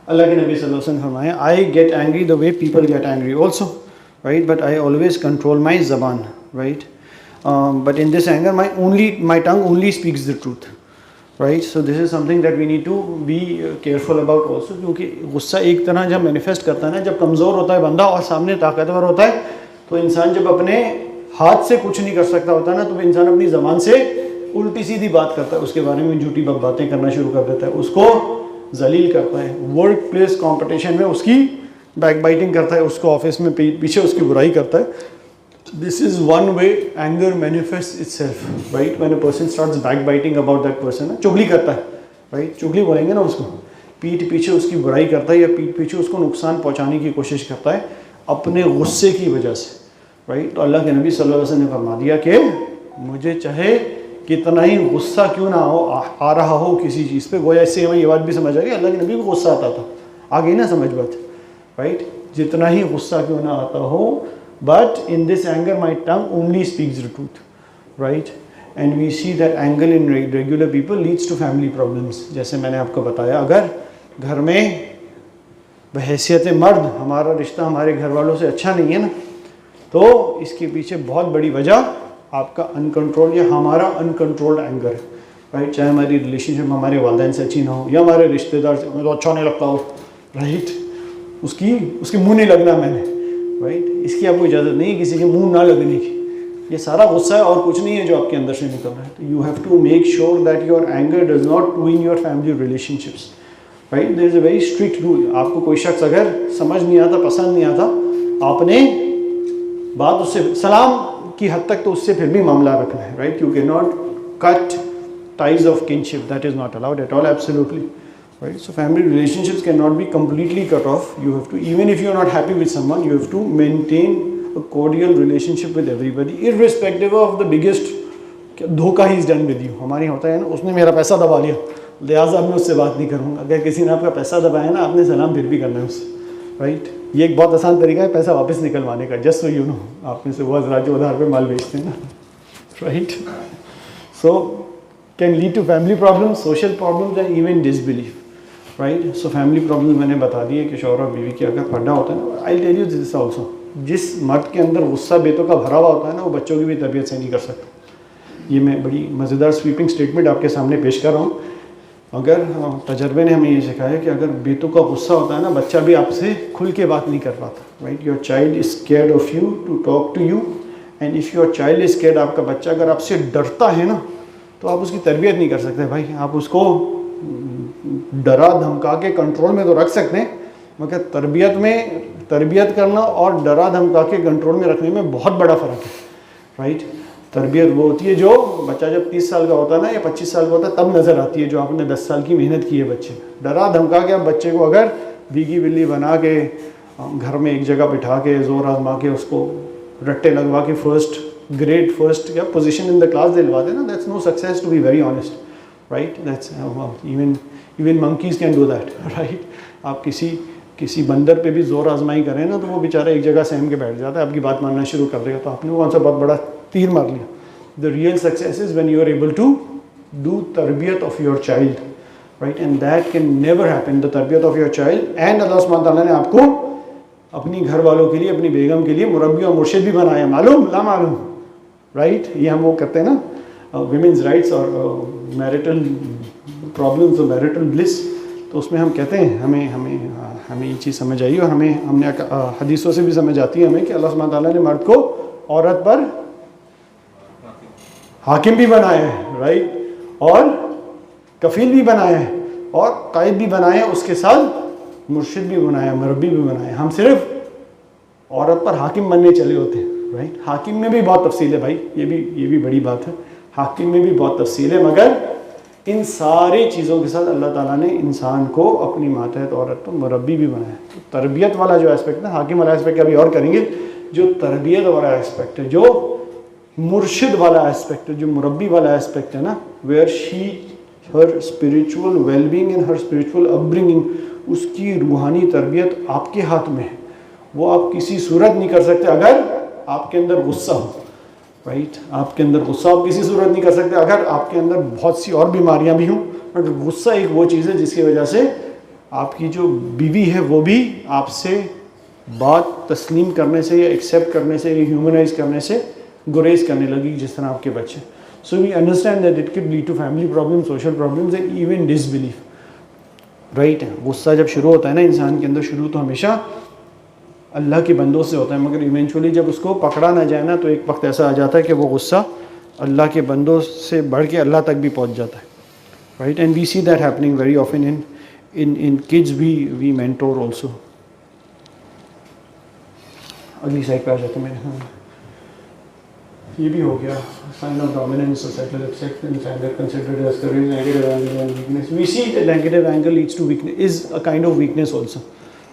अल्लाह के नबी सल्लल्लाहु अलैहि वसल्लम फरमाए, I get angry the way people get angry also, right, but I always control my ज़बान, right, but in this anger my tongue only speaks the truth, right. So this is something that we need to be careful about also, क्योंकि गुस्सा एक तरह जब manifest करता है ना, जब कमज़ोर होता है बंदा और सामने ताकतवर होता है, तो इंसान जब अपने हाथ से कुछ नहीं कर सकता होता है ना, तो इंसान अपनी ज़बान से उल्टी सीधी बात करता है, उसके बारे में झूठी बातें करना शुरू कर देता है, उसको जलील करता है, वर्क प्लेस कॉम्पिटिशन में उसकी बैक बाइटिंग करता है, उसको ऑफिस में पीछे उसकी बुराई करता है। This is one way anger manifests itself, right? When a person starts backbiting about that person, चुगली करता है, right? चुगली बोलेंगे ना उसको, पीठ पीछे उसकी बुराई करता है या पीठ पीछे उसको नुकसान पहुंचाने की कोशिश करता है अपने गुस्से की वजह से, right? तो अल्लाह के नबी सल्लल्लाहु अलैहि वसल्लम ने फरमा दिया कि मुझे चाहे कितना ही गुस्सा क्यों ना हो आ रहा हो किसी चीज़ पे, गोया इससे हमें ये बात भी समझ आ गई अल्लाह के नबी को गुस्सा आता था, आ गई ना समझ बात, राइट। जितना ही गुस्सा क्यों ना आता हो, but in this anger my tongue only speaks the truth, right. And we see that anger in regular people leads to family problems. जैसे मैंने आपको बताया, अगर घर में बहैसियत मर्द हमारा रिश्ता हमारे घर वालों से अच्छा नहीं है ना, तो इसके पीछे बहुत बड़ी वजह आपका अनकंट्रोल या हमारा अनकंट्रोल्ड एंगर है, राइट। चाहे हमारी रिलेशनशिप हमारे वालिदैन से अच्छी ना हो या हमारे रिश्तेदार से तो अच्छा नहीं लगता हो, राइट, उसकी मुँह नहीं लगना मैंने, राइट, इसकी आपको इजाज़त नहीं है किसी के मुंह ना लगने की, ये सारा गुस्सा है और कुछ नहीं है जो आपके अंदर से निकल रहा है। तो you have to make sure that your anger does not ruin your family relationships, right. There is a very strict rule. आपको कोई शख्स अगर समझ नहीं आता, पसंद नहीं आता, आपने बात उससे सलाम की हद तक तो उससे फिर भी मामला रखना है, right. You can not cut ties of kinship, that is not allowed at all, absolutely, right. So family relationships cannot be completely cut off. You have to, even if you are not happy with someone, you have to maintain a cordial relationship with everybody, irrespective of the biggest धोखा he is done with you. हमारे होता है ना, उसने मेरा पैसा दबा लिया, लिहाजा मैं उससे बात नहीं करूँगा। अगर किसी ने आपका पैसा दबाया ना, आपने सलाम फिर भी करना है उससे, राइट। ये एक बहुत आसान तरीका है पैसा वापस निकलवाने का, जस्ट सो यू नो। आप में से वो हज़रात जो उधार पे माल बेचते हैं ना, right. So can lead to family problems, social problems and even disbelief, right. So family problems मैंने बता दिए कि शौहर और बीवी की अगर पर्दा होता है ना, I'll tell you this also, जिस मर्द के अंदर गुस्सा बेतों का भरा हुआ होता है ना, वो बच्चों की भी तबीयत से नहीं कर सकता। ये मैं बड़ी मज़ेदार स्वीपिंग स्टेटमेंट आपके सामने पेश कर रहा हूँ। अगर तजर्बे ने हमें ये सिखाया कि अगर बेतों का गुस्सा होता है ना, बच्चा भी आपसे खुल के बात नहीं कर पाता, right. Your child is scared of you to talk to you, and if your child is scared, आपका बच्चा अगर आपसे डरता है ना, तो आप उसकी तरबियत नहीं कर सकते भाई। आप उसको डरा धमका के कंट्रोल में तो रख सकते हैं, मगर तरबियत करना और डरा धमका के कंट्रोल में रखने में बहुत बड़ा फ़र्क है, राइट। तरबियत वो होती है जो बच्चा जब 30 साल का होता है ना या 25 साल का होता है तब नज़र आती है, जो आपने 10 साल की मेहनत की है बच्चे में। डरा धमका के आप बच्चे को अगर भीगी बिल्ली बना के घर में एक जगह बिठा के ज़ोर आजमा के उसको रट्टे लगवा के फर्स्ट ग्रेड फर्स्ट या पोजीशन इन द क्लास दिलवा देना, that's no success, to be very honest, right. That's even monkeys can do that, right. आप किसी बंदर पे भी जोर आजमाई करें ना, तो वो बेचारा एक जगह सहम के बैठ जाता है, आपकी बात मानना शुरू कर देगा, तो आपने वो कौन सा बहुत बड़ा तीर मार लिया। The real success is when you are able to do तरबियत of your child, right, and that can never happen, the तरबियत of your child. And Allah सुब्हानहू व तआला ने आपको अपनी घर वालों के लिए, अपनी बेगम के लिए मुरब्बी और मुर्शिद भी बनाया, मालूम ला मालूम, राइट। ये हम वो करते हैं ना विमेंस राइट्स और मैरिटल प्रॉब्लम्स और मैरिटल ब्लिस, तो उसमें हम कहते हैं हमें ये चीज़ समझ आई और हमने हदीसों से भी समझ आती है हमें कि अल्लाह सुब्हानहू व तआला ने मर्द को औरत पर हाकिम भी बनाया है, राइट, और कफील भी बनाया है और कायद भी बनाया है, उसके साथ मुर्शिद भी बनाया, मुरब्बी भी बनाया। हम सिर्फ औरत पर हाकिम बनने चले होते हैं, राइट। हाकिम में भी बहुत तफसील है भाई, ये भी बड़ी बात है, हाकिम में भी बहुत तफसील है, मगर इन सारी चीज़ों के साथ अल्लाह ताला ने इंसान को अपनी मातहत औरत पर मुरब्बी भी बनाया। तो तरबियत वाला जो एस्पेक्ट है, हाकिम वाला एस्पेक्ट अभी और करेंगे, जो तरबियत वाला एस्पेक्ट है, जो मुर्शिद वाला एस्पेक्ट है, जो मुरब्बी वाला एस्पेक्ट है ना, where she her spiritual wellbeing and her spiritual upbringing, उसकी रूहानी तरबियत आपके हाथ में है। वो आप किसी सूरत नहीं कर सकते अगर आपके अंदर गुस्सा हो, राइट। आपके अंदर गुस्सा आप किसी सूरत नहीं कर सकते अगर आपके अंदर बहुत सी और बीमारियां भी हों, बट गुस्सा एक वो चीज़ है जिसकी वजह से आपकी जो बीवी है वो भी आपसे बात तस्लीम करने से या एक्सेप्ट करने से या ह्यूमनाइज करने से गुरेज करने लगी, जिस तरह आपके बच्चे। So we understand that it can lead to family problem, social problems and even disbelief, right. गुस्सा जब शुरू होता है ना इंसान के अंदर, शुरू तो हमेशा अल्लाह के बंदों से होता है, मगर इवेंचुअली जब उसको पकड़ा ना जाए ना, तो एक वक्त ऐसा आ जाता है कि वो गुस्सा अल्लाह के बंदों से बढ़ के अल्लाह तक भी पहुंच जाता है, right. And we see that happening very often in kids we mentor also. अगली साइड पे आ जाते हैं मेरे। ये भी हो गया sign of dominance, societal acceptance, anger considered as courage, negative angle and weakness. We see that negative angle leads to weakness, is a kind of weakness also,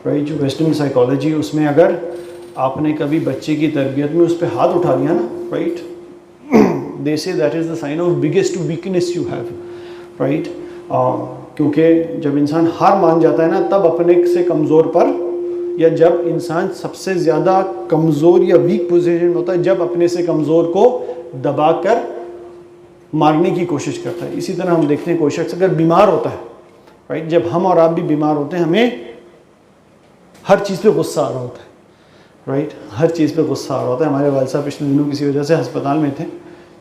right. जो वेस्टर्न साइकोलॉजी, उसमें अगर आपने कभी बच्चे की तरबियत में उस पर हाथ उठा लिया ना, right, they say that is the sign of biggest weakness you have, right. क्योंकि जब इंसान हार मान जाता है ना, तब अपने से कमज़ोर पर, या जब इंसान सबसे ज़्यादा कमज़ोर या वीक पोजीशन में होता है, जब अपने से कमज़ोर को दबा कर मारने की कोशिश करता है। इसी तरह हम देखते हैं कोई शख्स अगर बीमार होता है, राइट, जब हम और आप भी बीमार होते हैं, हमें हर चीज़ पे गुस्सा आ रहा होता है, राइट। हर चीज़ पे गुस्सा आ रहा होता है। हमारे वालिद साहब पिछले दिनों किसी वजह से अस्पताल में थे,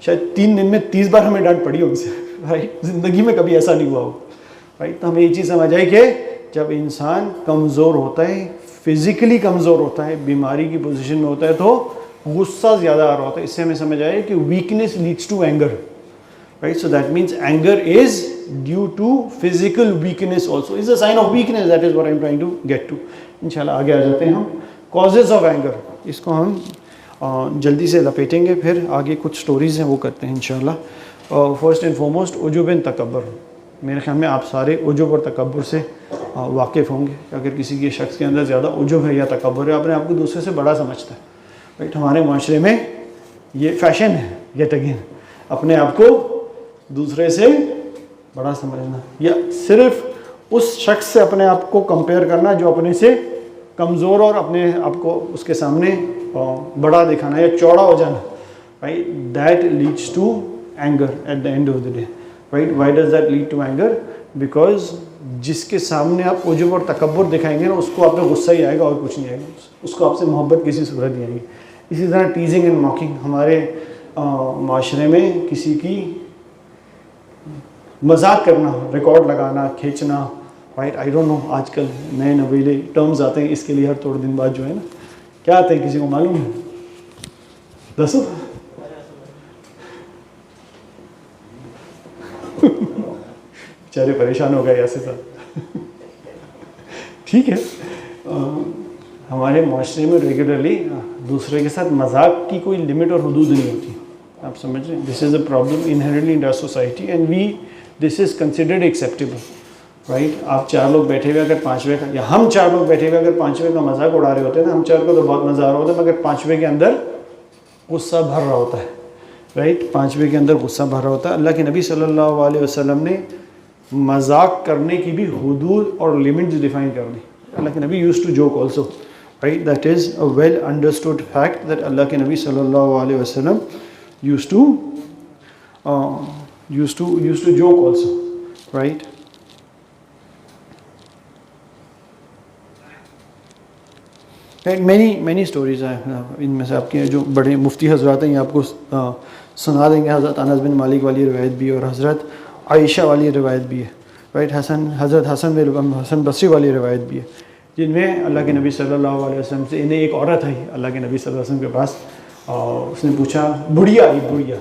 शायद 3 दिन में 30 बार हमें डांट पड़ी उनसे, राइट। ज़िंदगी में कभी ऐसा नहीं हुआ हो, राइट। तो हमें ये चीज़ समझ आई कि जब इंसान कमज़ोर होता है, फिज़िकली कमज़ोर होता है, बीमारी की पोजीशन में होता है, तो गुस्सा ज़्यादा आ रहा होता है। इससे हमें समझ आया कि weakness leads to anger, right, so that means anger is due to physical weakness also, is a sign of weakness, that is what I am trying to get to। इंशाल्लाह आगे आ जाते हैं हम causes of anger, इसको हम जल्दी से लपेटेंगे, फिर आगे कुछ स्टोरीज हैं वो करते हैं इंशाल्लाह। फर्स्ट एंड फॉरमोस्ट उजुब एंड तकब्बुर। मेरे ख्याल में आप सारे उजुब और तकब्बुर से वाकिफ़ होंगे। अगर किसी के शख्स के अंदर ज़्यादा उजुब है या तकब्बुर है, अपने आप को दूसरे से बड़ा समझता है, राइट। हमारे माशरे में ये फैशन है, येट अगेन, अपने आप को दूसरे से बड़ा समझना, या सिर्फ उस शख्स से अपने आप को कंपेयर करना जो अपने से कमज़ोर और अपने आप को उसके सामने बड़ा दिखाना या चौड़ा हो जाना, right. That leads to anger at the end of the day, right. Why does that lead to anger? Because जिसके सामने आप उजुब और तकब्बुर दिखाएंगे ना, उसको आप पे गुस्सा ही आएगा और कुछ नहीं आएगा, उसको आपसे मोहब्बत किसी सूरत नहीं आएगी। इसी तरह टीजिंग एंड मॉकिंग, हमारे माशरे में किसी की मजाक करना, रिकॉर्ड लगाना, खींचना, राइट। आई डोंट नो, आजकल नए नवेले टर्म्स आते हैं इसके लिए हर थोड़े दिन बाद, जो है ना, क्या आते हैं, किसी को मालूम है? दसो। बेचारे परेशान हो गए ऐसे साथ। ठीक है, हमारे माशरे में रेगुलरली दूसरे के साथ मजाक की कोई लिमिट और हदूद नहीं होती, आप समझ रहे हैं। This is a problem inherently in our society and this is considered acceptable, right. आप 4 लोग बैठे हुए अगर 5वें का, या हम 4 लोग बैठे हुए अगर 5वें का मजाक उड़ा रहे होते हैं ना, हम 4 को तो बहुत मज़ा आ रहा होता है, मगर 5वें के अंदर गुस्सा भर रहा होता है, राइट। 5वें के अंदर गुस्सा भर रहा होता है। अल्लाह के नबी सल्लल्लाहु अलैहि वसल्लम ने मजाक करने की भी हुदूद और लिमिट्स डिफाइन कर दी। अल्लाह के नबी used to joke also, right. That is a well understood fact that Allah के नबी सल्लल्लाहु अलैहि वसल्लम used to joke also, right. Many stories हैं, इनमें से आपके जो बड़े मुफ्ती हजरात हैं ये आपको सुना देंगे। हज़रत अनस बिन मालिक वाली रिवायत भी है और हज़रत आयशा वाली रिवायत भी है, राइट। हज़रत हसन बसरी वाली रिवायत भी है, जिनमें अल्लाह के नबी सल्लल्लाहु अलैहि वसल्लम से इन्हें एक औरत आई अल्लाह के नबी सल्लल्लाहु अलैहि वसल्लम के पास, और उसने पूछा, बुढ़िया आई, बुढ़िया,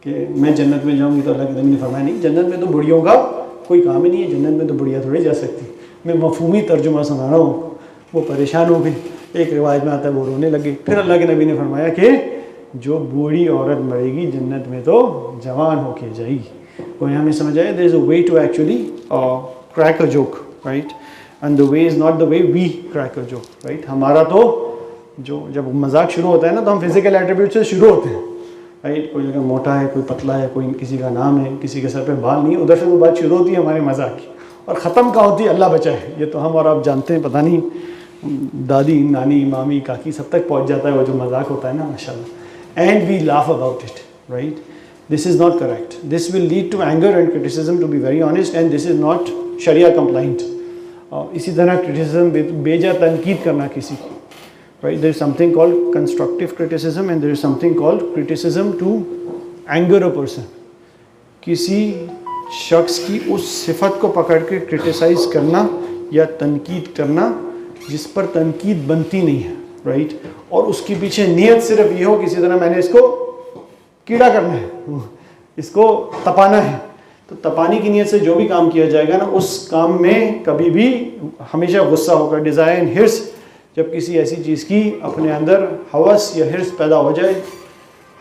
कि मैं जन्नत में जाऊँगी, तो अल्लाह के नबी ने फरमाया, नहीं, जन्नत में तो बुढ़ियों का कोई काम ही नहीं है, जन्नत में तो बुढ़िया थोड़ी जा सकती, मैं मफहूमी तर्जुमा सुना रहा हूँ। वो परेशान हो गई। एक रिवायत में आता है वो रोने लगी। फिर अल्लाह के नबी ने फरमाया कि जो बूढ़ी औरत मरेगी जन्नत में तो जवान होके जाएगी। कोई हमें समझ आए, there is a way to actually crack a joke, right, and the way is not the way we crack a joke, right. हमारा तो जो जब मजाक शुरू होता है ना तो हम फिजिकल एट्रीब्यूट से शुरू होते हैं, राइट। कोई जगह मोटा है, कोई पतला है, कोई किसी का नाम है, किसी के सर पे बाल नहीं है, उधर से वो बात शुरू होती है हमारे मजाक की, और ख़त्म कहाँ होती है अल्लाह बचाए। ये तो हम और आप जानते हैं, पता नहीं दादी नानी मामी काकी सब तक पहुँच जाता है वो जो मजाक होता है ना, माशाल्लाह, and we laugh about it, right. This is not correct, this will lead to anger and criticism, to be very honest, and this is not शरिया कंप्लाइंट। इसी तरह क्रिटिसिज्म बेजा तनकीद करना किसी की, right, there is something called constructive criticism and there is something called criticism to anger a person। किसी शख्स की उस सिफत को पकड़ के क्रिटिसाइज करना या तनकीद करना जिस पर तनकीद बनती नहीं है, राइट, और उसके पीछे नियत सिर्फ ये हो किसी तरह मैंने इसको कीड़ा करना है, इसको तपाना है, तो तपाने की नियत से जो भी काम किया जाएगा ना उस काम में कभी भी हमेशा गुस्सा होगा, डिज़ायर एंड हिर्स। जब किसी ऐसी चीज़ की अपने अंदर हवस या हिर्स पैदा हो जाए,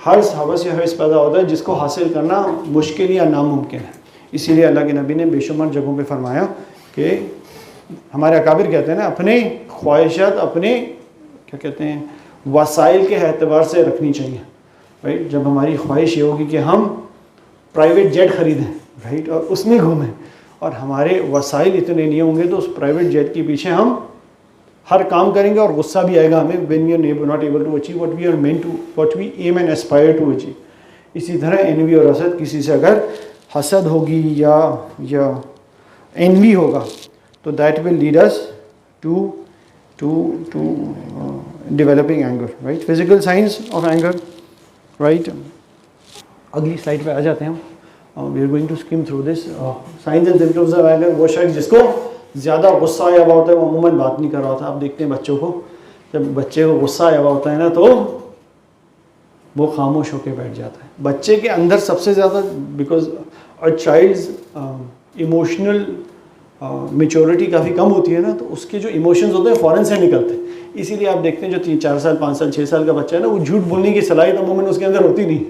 हवस या हिर्स पैदा होता है जिसको हासिल करना मुश्किल या नामुमकिन है। इसीलिए अल्लाह के नबी ने बेशुमार जगहों पे फरमाया कि हमारे अकाबिर कहते हैं ना, अपने ख्वाहिशात अपने क्या कहते हैं वसाइल के एतबार से रखनी चाहिए, राइट। जब हमारी ख्वाहिश ये होगी कि हम प्राइवेट जेट ख़रीदें, राइट, और उसमें घूमें, और हमारे वसाइल इतने नहीं होंगे तो उस प्राइवेट जेट के पीछे हम हर काम करेंगे और गुस्सा भी आएगा हमें when we are not able to achieve what we are meant to, what we aim and aspire to achieve। इसी तरह एनवी और हसद, किसी से अगर हसद होगी या एनवी होगा तो that will lead us to developing anger, right. Physical science of anger, right. अगली स्लाइड पे आ जाते हैं हम। We are going to skim through this science and symptoms of anger. वो शख्स जिसको ज़्यादा गुस्सा आया हुआ होता है वो अमूमन बात नहीं कर रहा होता। आप देखते हैं बच्चों को, जब बच्चे को गुस्सा आया हुआ होता है ना तो वो खामोश होकर बैठ जाता है। बच्चे के अंदर सबसे ज़्यादा, because a child's emotional maturity काफ़ी कम होती है ना, तो उसके जो इमोशंस होते हैं फ़ौरन से निकलते हैं। इसीलिए आप देखते हैं जो 3-4 साल 5 साल 6 साल का बच्चा है ना, वो झूठ बोलने की सलाहियत अमूमन उसके अंदर होती नहीं।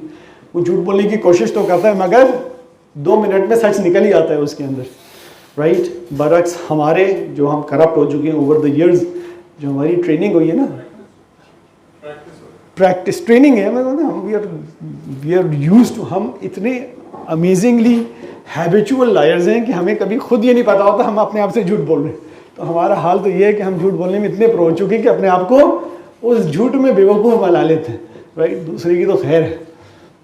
वो झूठ बोलने की कोशिश तो करता है मगर 2 मिनट में सच निकल ही आता है उसके अंदर, राइट। बरक्स हमारे जो हम करप्ट हो चुके हैं ओवर द इयर्स, जो हमारी ट्रेनिंग हुई है ना, प्रैक्टिस ट्रेनिंग है, मतलब ना वी आर यूज्ड टू, हम इतने अमेजिंगली हैबिचुअल लायर्स हैं कि हमें कभी खुद ये नहीं पता होता हम अपने आप से झूठ बोल रहे हैं। तो हमारा हाल तो ये है कि हम झूठ बोलने में इतने प्रो हो चुके हैं कि अपने आप को उस झूठ में बेवकूफ़ बना लेते हैं, राइट। दूसरे की तो खैर है।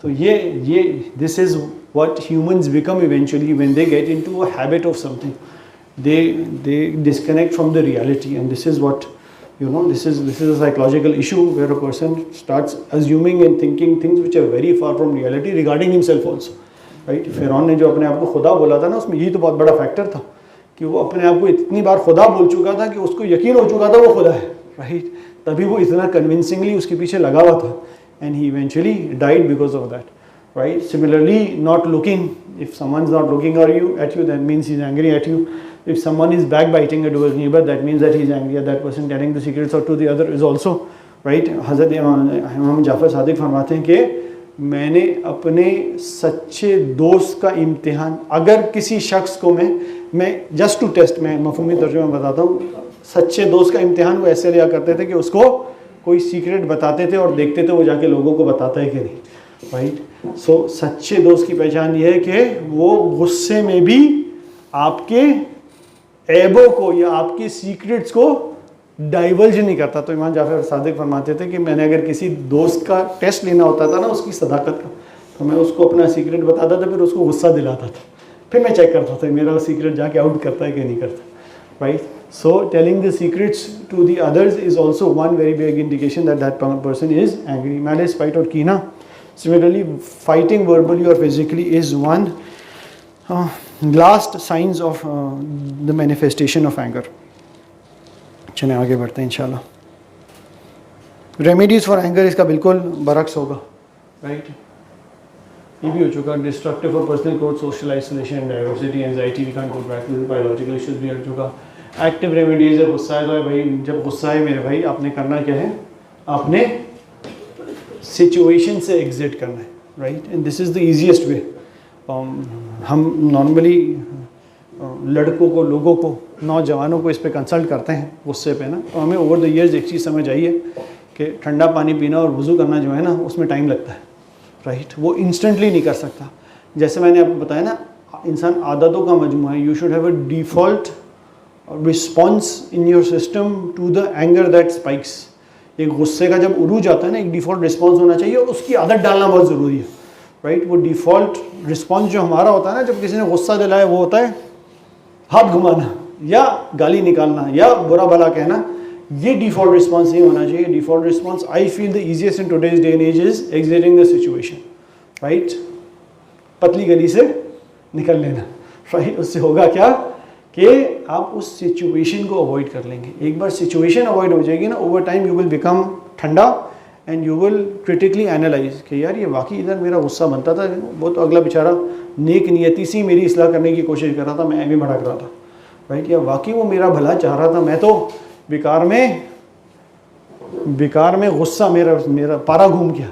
तो ये this is what humans become eventually when they get into a habit of something. They disconnect from the reality, and this is what, you know, this is a psychological issue where a person starts assuming and thinking things which are very far from reality regarding himself also, right। फिरौन ने जो अपने आप को खुदा बोला था ना, उसमें यही तो बहुत बड़ा फैक्टर था कि वो अपने आप को इतनी बार खुदा बोल चुका था कि उसको यकीन हो चुका था वो खुदा है, राइट। तभी वो इतना कन्विंसिंगली उसके पीछे लगा हुआ था, and he eventually died because of that, right। Similarly, not looking, if someone's not looking at you, that means he's angry at you. If someone is backbiting to his neighbor, that means that he's angry at that person telling the secrets or to the other is also, right। हज़रत इमाम जाफ़र सादिक फरमाते हैं कि मैंने अपने सच्चे दोस्त का इम्तिहान, अगर किसी शख्स को मैं जस्ट टू टेस्ट, मैं मफ़हूमी तर्जुमा बताता हूँ, सच्चे दोस्त का इम्तिहान वो ऐसे लिया करते थे कि उसको कोई सीक्रेट बताते थे और देखते थे वो जाके लोगों को बताता है कि नहीं, राइट। सो सच्चे दोस्त की पहचान ये है कि वो गुस्से में भी आपके ऐबों को या आपके सीक्रेट्स को डाइवर्ज नहीं करता। तो इमाम जाफ़र सादिक फरमाते थे कि मैंने अगर किसी दोस्त का टेस्ट लेना होता था ना उसकी सदाकत का, तो मैं उसको अपना सीक्रेट बताता था, फिर उसको गुस्सा दिलाता था, फिर मैं चेक करता था मेरा सीक्रेट जाके आउट करता है कि नहीं करता, right. So telling the secrets to the others is also one very big indication that person is angry. Malice, spite और कीना, similarly fighting verbally or physically is one last signs of the manifestation of anger। चलें आगे बढ़ते हैं इंशाल्लाह। Remedies for anger इसका बिल्कुल बरक्स होगा, राइट। ये भी हो चुका, destructive for personal growth, social isolation, diversity, anxiety, we can't go back to the biological issues भी हो चुका। एक्टिव रेमेडीज है, गुस्सा है तो भाई जब गुस्सा है मेरे भाई आपने करना क्या है, आपने सिचुएशन से एग्जिट करना है, right. And this is the easiest वे। हम नॉर्मली लड़कों को, लोगों को, नौजवानों को इस पे कंसल्ट करते हैं गुस्से पे ना, तो हमें ओवर द ईयर्स एक चीज़ समझ आई है कि ठंडा पानी पीना और वज़ू करना जो है ना उसमें टाइम लगता है, राइट। वो इंस्टेंटली नहीं कर सकता। जैसे मैंने आपको बताया ना, इंसान आदतों का मजमूआ है। You should have a default response in your system to the anger that spikes. एक गुस्से का जब उरूज आता है ना, एक डिफ़ॉल्ट रिस्पॉन्स होना चाहिए और उसकी आदत डालना बहुत ज़रूरी है, राइट। वो डिफ़ॉल्ट रिस्पॉन्स जो हमारा होता है ना जब किसी ने गुस्सा दिलाया, वो होता है हाथ घुमाना या गाली निकालना या बुरा भला कहना। ये डिफ़ॉल्ट रिस्पॉन्स नहीं होना चाहिए। Default response I feel the easiest in today's day and as is exiting the situation, right. पतली गली से निकल लेना, राइट। उससे होगा क्या कि आप उस सिचुएशन को अवॉइड कर लेंगे। एक बार सिचुएशन अवॉइड हो जाएगी ना, over time you will become ठंडा and you will critically analyse कि यार ये वाकई इधर मेरा गुस्सा बनता था, वो तो अगला बेचारा नेक नियति से मेरी इस्लाह करने की कोशिश कर रहा था, मैं भी भड़क रहा था, राइट। या वाकई वो मेरा भला चाह रहा था, मैं तो बेकार में गुस्सा मेरा पारा घूम गया,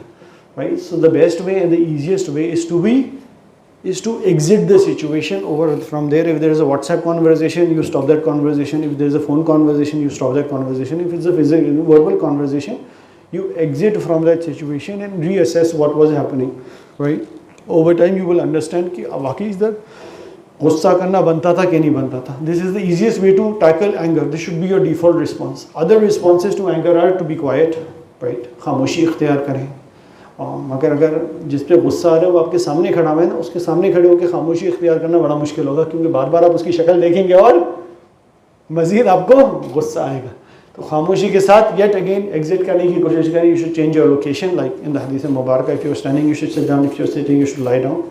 right. So the best way and the easiest way is to exit the situation over from there. If there is a WhatsApp conversation, you stop that conversation. If there is a phone conversation, you stop that conversation. If it's a physical verbal conversation, you exit from that situation and reassess what was happening, right. Over time you will understand कि वाकई इधर गुस्सा करना बनता था कि नहीं बनता था. This is the easiest way to tackle anger. This should be your default response. Other responses to anger are to be quiet, right. खामोशी इख्तियार करें. मगर अगर जिस पे गुस्सा आ रहा है वो आपके सामने खड़ा हुआ है ना, उसके सामने खड़े होकर खामोशी इख्तियार करना बड़ा मुश्किल होगा, क्योंकि बार बार आप उसकी शक्ल देखेंगे और मज़ीद आपको गुस्सा आएगा. तो खामोशी के साथ येट अगेन एग्जिट करने की कोशिश करें. You should change your location, like in the हदीस मुबारक, if you are standing you should sit down, if you are sitting you should lie down,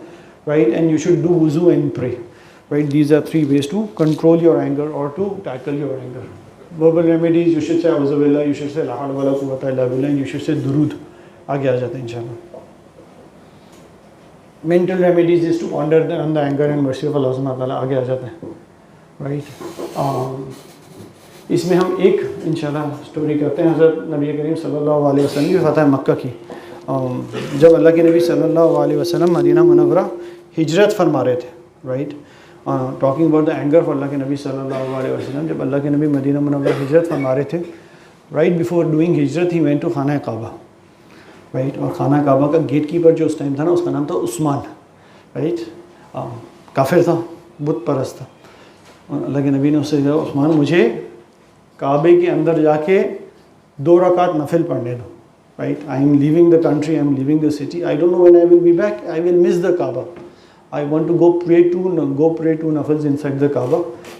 right. And you should do वुज़ू and pray, right. These are 3 ways to control your anger or to tackle your anger. Verbal remedies, you should say auzu billah, you should say la hawla wala quwwata illa billah, and you should say दुरूद. आगे आ जाते हैं इंशाल्लाह. Mental remedies is to ponder on the anger and mercy of Allah सुब्हानहू व तआला. आगे आ जाते हैं, राइट. इसमें हम एक इंशाल्लाह स्टोरी करते हैं हज़रत नबी करीम सल्लल्लाहु अलैहि वसल्लम की फ़तह मक्का की. जब अल्लाह के नबी सल्लल्लाहु अलैहि वसल्लम मदीना मुनव्वरा हिजरत फरमा रहे थे, right. Talking about the anger for Allah के नबी सल्लल्लाहु अलैहि वसल्लम. जब अल्लाह के नबी मदीना मुनव्वरा हिजरत फरमा रहे थे, राइट बिफोर डूइंग हिजरत ही वेंट टू खाना काबा, राइट. और खाना काबा का गेट कीपर जो उस टाइम था ना, उसका नाम था उस्मान, राइट. काफिर था, बुत परस्त था. और अल्लाह के नबी ने उससे कहा, उस्मान मुझे काबे के अंदर जाके 2 रकात नफिल पढ़ने दो, right. I am leaving the country, I am leaving the city, I don't know when I will be back, I will miss the Kaaba, I want to go pray two नफिल्स inside the Kaaba,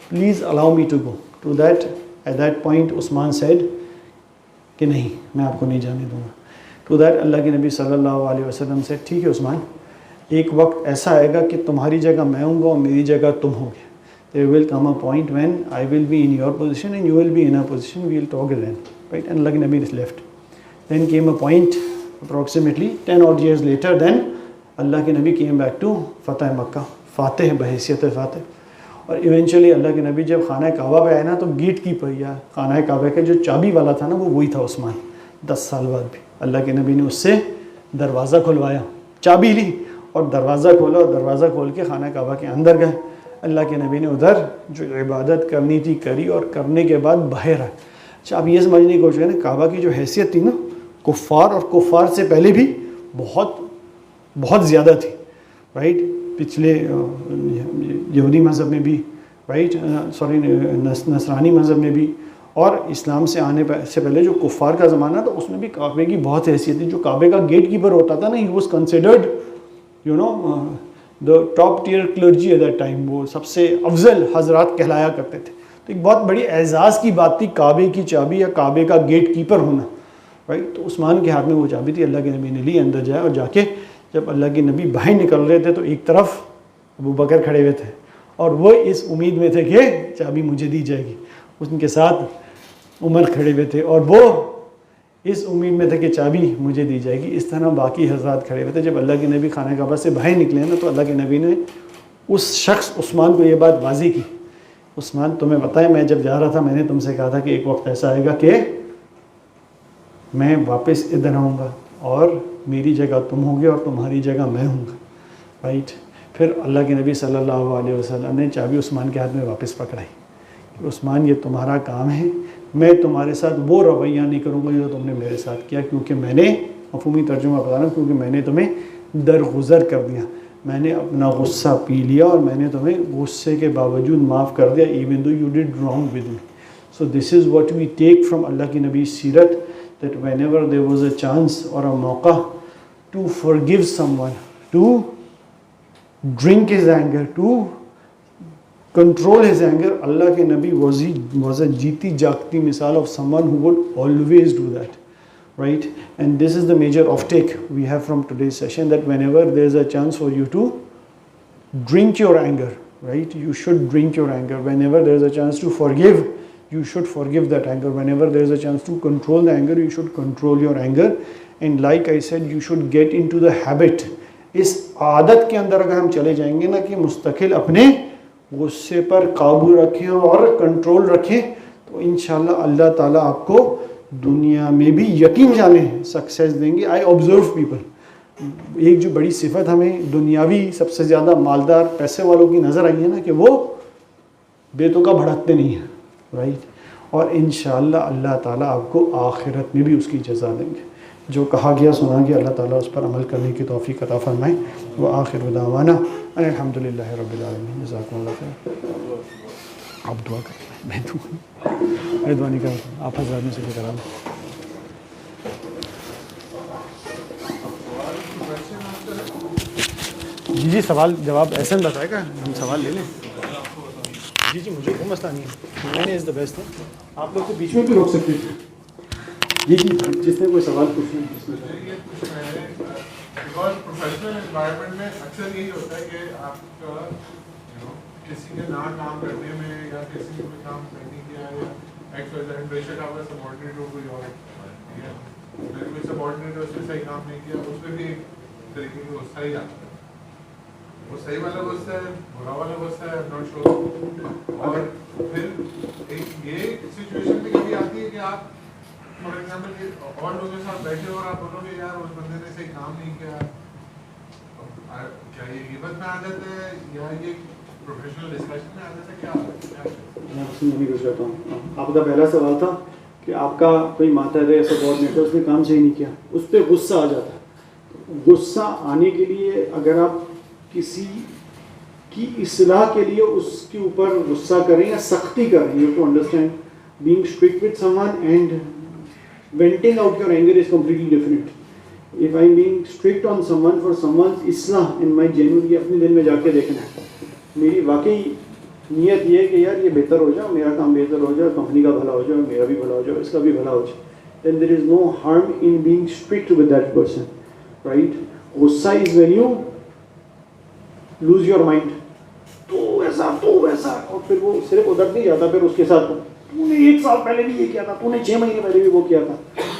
please allow me to go. To that at that point Usman said कि नहीं, मैं आपको नहीं जाने दूँगा. To that Allah के नबी सल्लल्लाहु अलैहि वसल्लम से, ठीक है उस्मान, एक वक्त ऐसा आएगा कि तुम्हारी जगह मैं हूँगा और मेरी जगह तुम होगे. There will come a point when I will be in your position and you will be in a position, we will talk then, right. And Allah के नबी is left. Then came a point approximately 10 odd years later, then Allah के नबी came back to फतह मक्का, Fatih बहैसियत Fatih. और eventually अल्लाह के नबी जब खाना काबा पे आए ना, तो गेट कीपर या खाना काबा का जो चाबी वाला था ना, वो वही था उस्मान. 10 साल बाद भी अल्लाह के नबी ने उससे दरवाज़ा खुलवाया, चाबी ली और दरवाज़ा खोला, और दरवाज़ा खोल के खाना काबा के अंदर गए. अल्लाह के नबी ने उधर जो इबादत करनी थी करी, और करने के बाद बाहर आए. अच्छा, आप ये समझने की कोशिश करें, काबा की जो हैसियत थी ना, कुफ़ार और कुफ़ार से पहले भी बहुत बहुत ज़्यादा थी, राइट. पिछले यहूदी मज़हब में भी, राइट, सॉरी नसरानी मज़हब में भी, और इस्लाम से आने से पहले जो कुफ़ार का ज़माना था, उसमें भी काबे की बहुत हैसियत थी. जो काबे का गेट कीपर होता था ना, he was considered you know the top tier clergy at that time. वो सबसे अफजल हजरात कहलाया करते थे. तो एक बहुत बड़ी एजाज़ की बात थी काबे की चाबी या काबे का गेट कीपर होना, राइट. तो उस्मान के हाथ में वो चाबी थी. अल्लाह के नबी ने ली, अंदर जाए, और जाके जब अल्लाह के नबी बाहर निकल रहे थे, तो एक तरफ अबू बकर खड़े हुए थे, और वो इस उम्मीद में थे कि चाबी मुझे दी जाएगी. उनके साथ उमर खड़े हुए थे, और वो इस उम्मीद में थे कि चाबी मुझे दी जाएगी. इस तरह बाकी हज़रात खड़े हुए थे. जब अल्लाह के नबी खाना काबा से बाहर निकले ना, तो अल्लाह के नबी ने उस शख्स उस्मान को ये बात वाज़ी की उस्मान तुम्हें पता है मैं जब जा रहा था मैंने तुमसे कहा था कि एक वक्त ऐसा आएगा कि मैं वापस इधर आऊँगा और मेरी जगह तुम होगे और तुम्हारी जगह मैं हूँगा, राइट। फिर अल्लाह के नबी सल्लल्लाहु अलैहि वसल्लम ने चाबी उस्मान के हाथ में वापस पकड़ाई कि उस्मान ये तुम्हारा काम है, मैं तुम्हारे साथ वो रवैया नहीं करूँगा जो तुमने मेरे साथ किया, क्योंकि मैंने मफ़हूमी तर्जुमा बता रहा हूँ, क्योंकि मैंने तुम्हें दरगुजर कर दिया, मैंने अपना गुस्सा पी लिया और मैंने तुम्हें गुस्से के बावजूद माफ़ कर दिया, even though you did wrong with me. So this is what we take from Allah की नबी सीरत, that whenever there was a chance or a mauqa to forgive someone, to drink his anger, to control his anger, Allah ke Nabi was a jeeti jagti misal of someone who would always do that, right? And this is the major offtake we have from today's session, that whenever there is a chance for you to drink your anger, right, you should drink your anger. Whenever there is a chance to forgive, you should forgive that anger. Whenever there is a chance to control the anger, you should control your anger. And like I said, you should get into the habit. इस आदत के अंदर अगर हम चले जाएंगे ना कि मुस्तकिल अपने गुस्से पर काबू रखें और कंट्रोल रखें, तो इंशाल्लाह अल्लाह ताला आपको दुनिया में भी यकीन जाने सक्सेस देंगे। आई ऑब्जर्व पीपल, एक जो बड़ी सिफत हमें दुनियावी सबसे ज़्यादा मालदार पैसे वालों की नज़र आई है ना कि वो बेतुका भड़कते नहीं हैं, राइट। और इंशाअल्लाह अल्लाह ताला आपको आखिरत में भी उसकी जज़ा देंगे। जो कहा गया सुना गया अल्लाह ताला उस पर अमल करने की तौफीक अता फरमाए। व आखिरु दावाना अल्हम्दुलिल्लाहि रब्बिल आलमीन। जज़ाकुमुल्लाह खैर। आप दुआ करें, मैं दुआ नहीं कर, आप हज़रात में से करा लो। जी सवाल जवाब ऐसा बताएगा, हम सवाल ले लें। जी मुझे कोई मसला नहीं है, मैंने इज़ द बेस्ट है, आप लोग को बीच में भी रोक सकते थे। जी जिसने कोई सवाल पूछना है। बिकॉज प्रोफेशनल एनवायरनमेंट में अक्सर यही होता है कि आपका किसी के नाम काम करने में या किसी को काम करने के या एक्स बेशक आपका सबऑर्डिनेट हो कोई और, अगर कोई सबऑर्डिनेट उसने सही काम नहीं किया, उस पर भी एक तरीके का गुस्सा ही आता है। वो सही वाला गुस्सा है, बुरा वाला गुस्सा है, नॉट श्योर। और फिर एक ये सिचुएशन भी कभी आती है कि आप फॉर एग्जाम्पल और लोगों के साथ बैठे और आप बोलोगे यार उस बंदे ने सही काम नहीं किया, क्या ये गिबत में आ जाता है या ये प्रोफेशनल डिस्कशन में आ जाता है, क्या? मैं उसमें नहीं कुछ करता हूँ। आपका पहला सवाल था कि आपका कोई माता है सबऑर्डिनेट, उसने काम सही नहीं किया, उस पर गुस्सा आ जाता है। गुस्सा आने के लिए अगर आप किसी की इस्लाह के लिए उसके ऊपर गुस्सा करें या सख्ती करें, you have to understand being strict with someone and venting out your anger is completely different. If I'm being strict on someone for someone's islah in my genuinely अपने दिल में जाके देखना है, मेरी वाकई नीयत ये है कि यार ये बेहतर हो जाए, मेरा काम बेहतर हो जाए, कंपनी का भला हो जाए, मेरा भी भला हो जाए, इसका भी भला हो जाए, then there is no harm in being strict with that person, right? गुस्सा is when you lose your mind, तो ऐसा और फिर वो सिर्फ उधर नहीं जाता, फिर उसके साथ तूने 1 साल पहले भी ये किया था, तूने 6 महीने पहले भी वो किया था,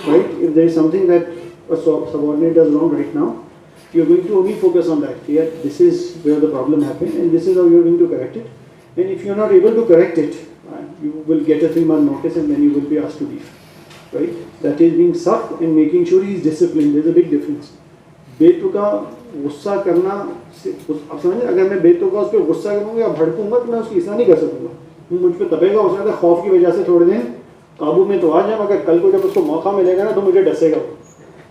right? If there is something that a subordinate does wrong right now, you are going to only focus on that. Yeah, this is where the problem happened, and this is how you are going to correct it. And if you are not able to correct it, you will get a 3-month notice, and then you will be asked to leave, right? That is being soft and making sure he is disciplined. There is a big difference. बेतुका गुस्सा करना, अब समझे, अगर मैं बेतुका उस पर गुस्सा करूँगा या भड़कूंगा तो मैं उसकी इस्लाह नहीं कर सकूँगा, मुझ पर तपेगा, हो सकता है खौफ की वजह से थोड़े दिन काबू में तो आ जाए, मगर कल को जब उसको मौका मिलेगा ना तो मुझे डसेगा।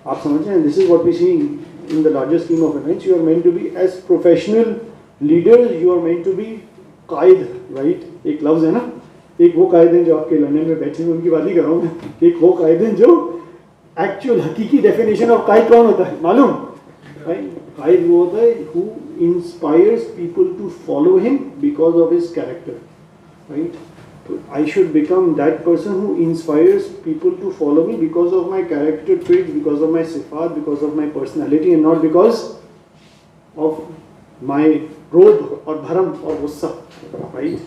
आप समझ रहे हैं, this is what we see in the larger scheme of events. You are meant to be as professional leaders, you are meant to be कायद, राइट? एक लफ्ज़ है ना, एक वो कायद हैं जो आपके लंदन में बैठे हैं, उनकी बात ही कर रहा हूँ मैं, एक वो कायद हैं जो एक्चुअल हकीकी डेफिनेशन ऑफ कायद कौन होता है मालूम? कायद वो होता है who inspires people to follow him because of his character, right? So I should become that person who inspires people to follow me because of my character traits, because of my sifat, because of my personality, and not because of my robe or bharam or gussa, right?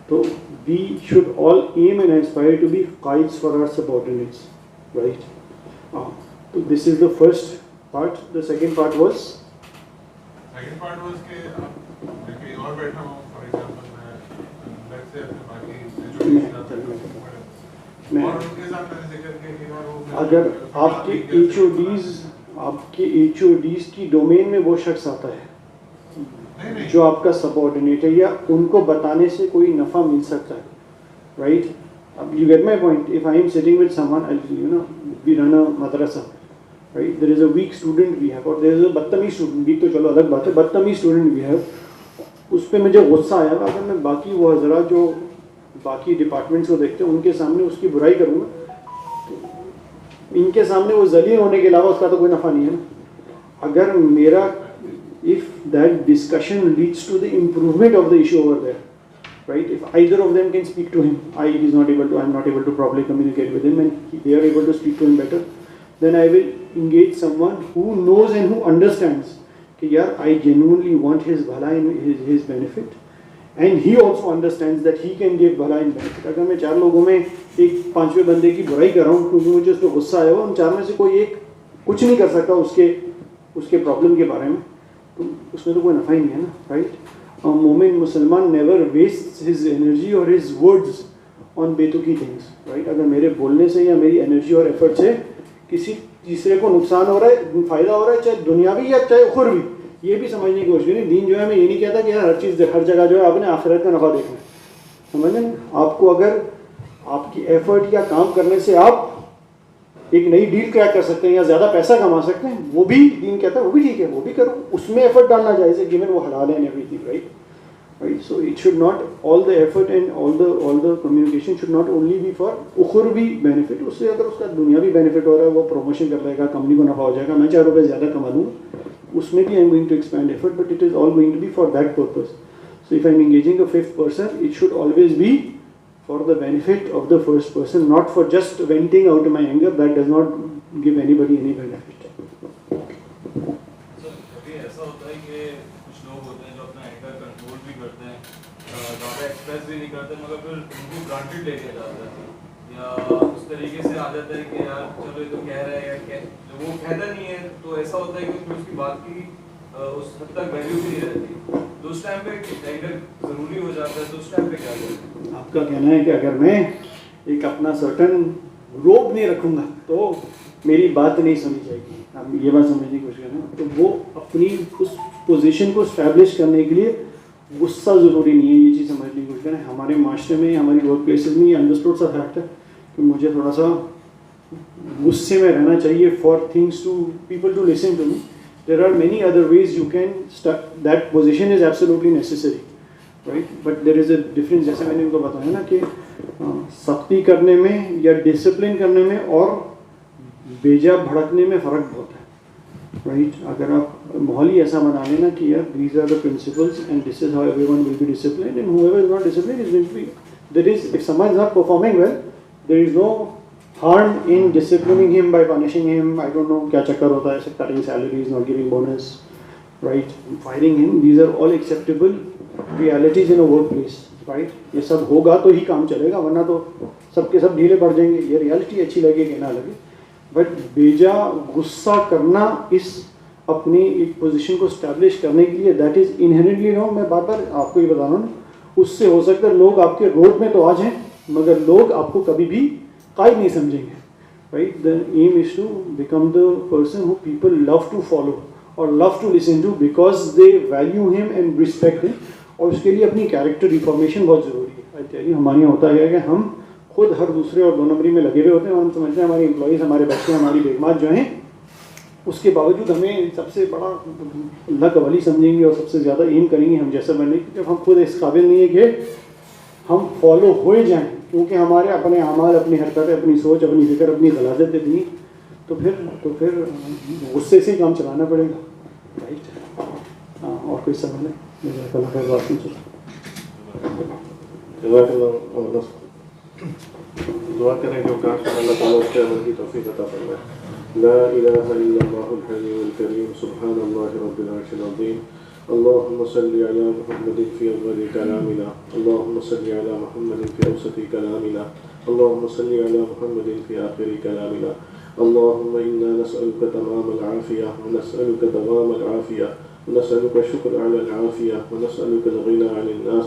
So we should all aim and aspire to be qaids for our subordinates, right? So this is the first part. The second part was कि मैं कहीं और बैठा हूँ, for example मैं से अपने बाकी एजुकेशन मैं और उनके साथ मैंने जिक्र किया कि यार वो अगर आपके HODs की डोमेन में वो शख्स आता है नहीं जो आपका सबऑर्डिनेट है या उनको बताने से कोई नफ़ा मिल सकता है, राइट? अब you get my point. If I am sitting with someone, we run a मदरसा, right? There is a weak student we have, और देयर इज अ बदतमीज स्टूडेंट. वीक तो चलो अलग बात है, बदतमीज स्टूडेंट वी हैव. उस पर मुझे गुस्सा आया. अगर मैं बाकी वो हजरा जो बाकी डिपार्टमेंट्स को देखते हैं उनके सामने उसकी बुराई करूँगा, तो इनके सामने वो जलील होने के अलावा उसका तो कोई नफ़ा नहीं है ना. अगर मेरा if that discussion leads to the improvement of the issue over there, right? If either of them can speak to him, I'm not able to properly communicate with him, and they are able to speak to him better, then I will engage someone who knows and who understands कि यार I genuinely want his bhala and his benefit, and he also understands that he can give bhala and benefit. अगर मैं 4 लोगों में एक 5वें बंदे की बुराई कर रहा हूँ क्योंकि मुझे उस पर गुस्सा आया हुआ, उन 4 में से कोई एक कुछ नहीं कर सकता उसके प्रॉब्लम के बारे में, तो उसमें तो कोई नफ़ा ही नहीं है ना, राइट? मोमिन मुसलमान नेवर वेस्ट हिज एनर्जी और हिज वर्ड्स ऑन बेतुकी थिंग्स, राइट? अगर मेरे बोलने से या मेरी एनर्जी और एफर्ट से किसी तीसरे को नुकसान हो रहा है, फ़ायदा हो रहा है, चाहे दुनियावी या चाहे उखरवी, ये भी समझने की कोशिश करें. दीन जो है, मैं ये नहीं कहता कि यार हर चीज़ हर जगह जो है आपने आखिरत का नफ़ा देखना है, समझें? आपको अगर आपकी एफर्ट या काम करने से आप एक नई डील क्रैक कर सकते हैं या ज़्यादा पैसा कमा सकते हैं, वो भी दीन कहता है वो भी ठीक है, वो भी करो, उसमें एफर्ट डालना जायज़ है, गिवन वो हलाल है and everything, right? So it should not, all the effort and all the communication should not only be for उखरवी बेनिफिट. उससे अगर उसका दुनियावी बेनिफिट हो रहा है, वो प्रमोशन कर लेगा, कंपनी को नफा हो जाएगा, मैं 4 रुपये ज़्यादा कमा लूँगा, उसमें भी I am going to expand effort, but it is all going to be for that purpose. So if I am engaging a 5th person, it should always be for the benefit of the first person, not for just venting out my anger. That does not give anybody any benefit. Sir कभी ऐसा होता है कि कुछ लोग होते हैं जो अपना एंगर कंट्रोल भी करते हैं, ज़्यादा एक्सप्रेस भी नहीं करते, मगर फिर उनको ग्रांटेड लेके जाते हैं, या उस तरीके से आ जाता है कि यार चलो ये तो कह रहा है, या जो वो कहता नहीं है, तो ऐसा होता है कि फिर उसकी बात की उस हद तक वैल्यू भी नहीं रहती, तो उस टाइम पे एंगर ज़रूरी हो जाता है, तो उस टाइम पे क्या करें? आपका कहना है कि अगर मैं एक अपना सर्टन रोब नहीं रखूँगा तो मेरी बात नहीं सुनी जाएगी. आप ये बात समझने की कोशिश करें, तो वो अपनी उस पोजीशन को स्टैब्लिश करने के लिए गुस्सा ज़रूरी नहीं है, ये चीज़ समझने की कोशिश करें. हमारे माशरे में, हमारी वर्क प्लेसेस में ये अंडरस्टूड सा फैक्ट है कि मुझे थोड़ा सा गुस्से में रहना चाहिए for things to people to listen to me. There are many other ways you can start. That position is absolutely necessary, right? But there is a difference. जैसे मैंने उनको बताया ना कि सख्ती करने में या डिसिप्लिन करने में और बेजा भड़कने में फ़र्क बहुत है, right? अगर आप माहौल ही ऐसा बना लेना कि यार these are the principles and this is how everyone will be disciplined, and whoever is not disciplined is going to be, there is, if someone is not performing well, there is no harm in disciplining him by punishing him. I don't know क्या चक्कर होता है, ऐसे cutting salaries, not giving bonus, right? Firing him. These are all acceptable realities in a workplace, right? ये सब होगा तो ही काम चलेगा, वरना तो सबके सब ढीले पड़ जाएंगे. ये रियलिटी अच्छी लगे कि ना लगे, बट बेजा गुस्सा करना इस अपनी एक पोजीशन को स्टैब्लिश करने के लिए, दैट इज़ इनहेरेंटली रॉन्ग. मैं बार बार आपको ये बता रहा हूँ, उससे हो सकता है लोग आपके रोड में तो आ जाएं, मगर लोग आपको कभी भी कायद नहीं समझेंगे, right? The aim is to become the person who people love to follow और love to listen to because they value him and respect him. और उसके लिए अपनी कैरेक्टर रिफॉर्मेशन बहुत ज़रूरी है. आई टेल यू, हमारे यहाँ होता है कि हम खुद हर दूसरे और 2 नंबरी में लगे हुए होते हैं, और हम समझते हैं हमारे एम्प्लॉयज़, हमारे बच्चे, हमारी बेगमात जो हैं, उसके बावजूद हमें सबसे बड़ा अल्लाह का वली समझेंगे और सबसे ज़्यादा एम करेंगे हम जैसा बनने की, जब हम खुद इस काबिल नहीं है कि हम फॉलो हो जाएं, क्योंकि हमारे अपने अमाल, अपनी हरकतें, अपनी सोच, अपनी फिक्र, अपनी गलाजत इतनी, तो फिर गुस्से से ही काम चलाना पड़ेगा, राइट? और कोई सवाल है? दुआ करें जो काम अल्लाह ताला उसके अमल की तौफीक अता फरमाए. ला इलाहा इल्लल्लाहुल हलीमुल करीम, सुब्हानल्लाहि रब्बिल अर्शिल अज़ीम. अल्लाहुम्मा सल्लि अला मुहम्मदिन फ़ी अव्वलि कलामिना, अल्लाहुम्मा सल्लि अला मुहम्मदिन फ़ी औसति कलामिना, अल्लाहुम्मा सल्लि अला मुहम्मदिन फ़ी आखिरि कलामिना. अल्लाहुम्मा इन्ना नस्अलुका तमामल आफ़िया व नस्अलुका दवामल आफ़िया व नस्अलुका शुक्र अलल आफ़िया व नस्अलुका अल-ग़िना अनिन नास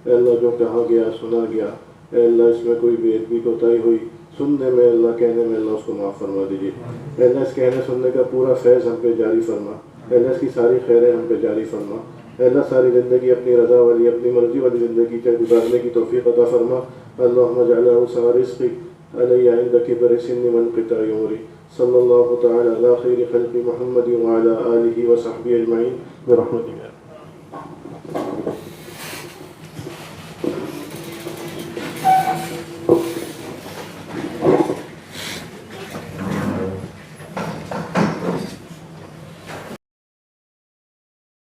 अल्लाह जो कहा गया सुना गया, अल्लाह इसमें कोई बेअदबी कोताही हुई सुनने में, अल्लाह कहने में, अल्लाह उसको माफ़ फरमा दीजिए। अल्लाह इस कहने सुनने का पूरा फैज़ हम पे जारी फरमा, अल्लाह इसकी सारी खैरें हम पे जारी फरमा। अल्लाह सारी ज़िंदगी अपनी रज़ा वाली, अपनी मर्ज़ी वाली ज़िंदगी गुजारने की तौफ़ीक़ अता फरमा। अल्लाहुम्मा जअलहु सरिज़क़ी अलैया इंद किबरि सिन्नि वन्क़िताइ उमरी। सल्लल्लाहु तआला अला खैरि ख़ल्क़ि मुहम्मद व अला आलिहि व सहबिहि अजमईन बिरहमतिका।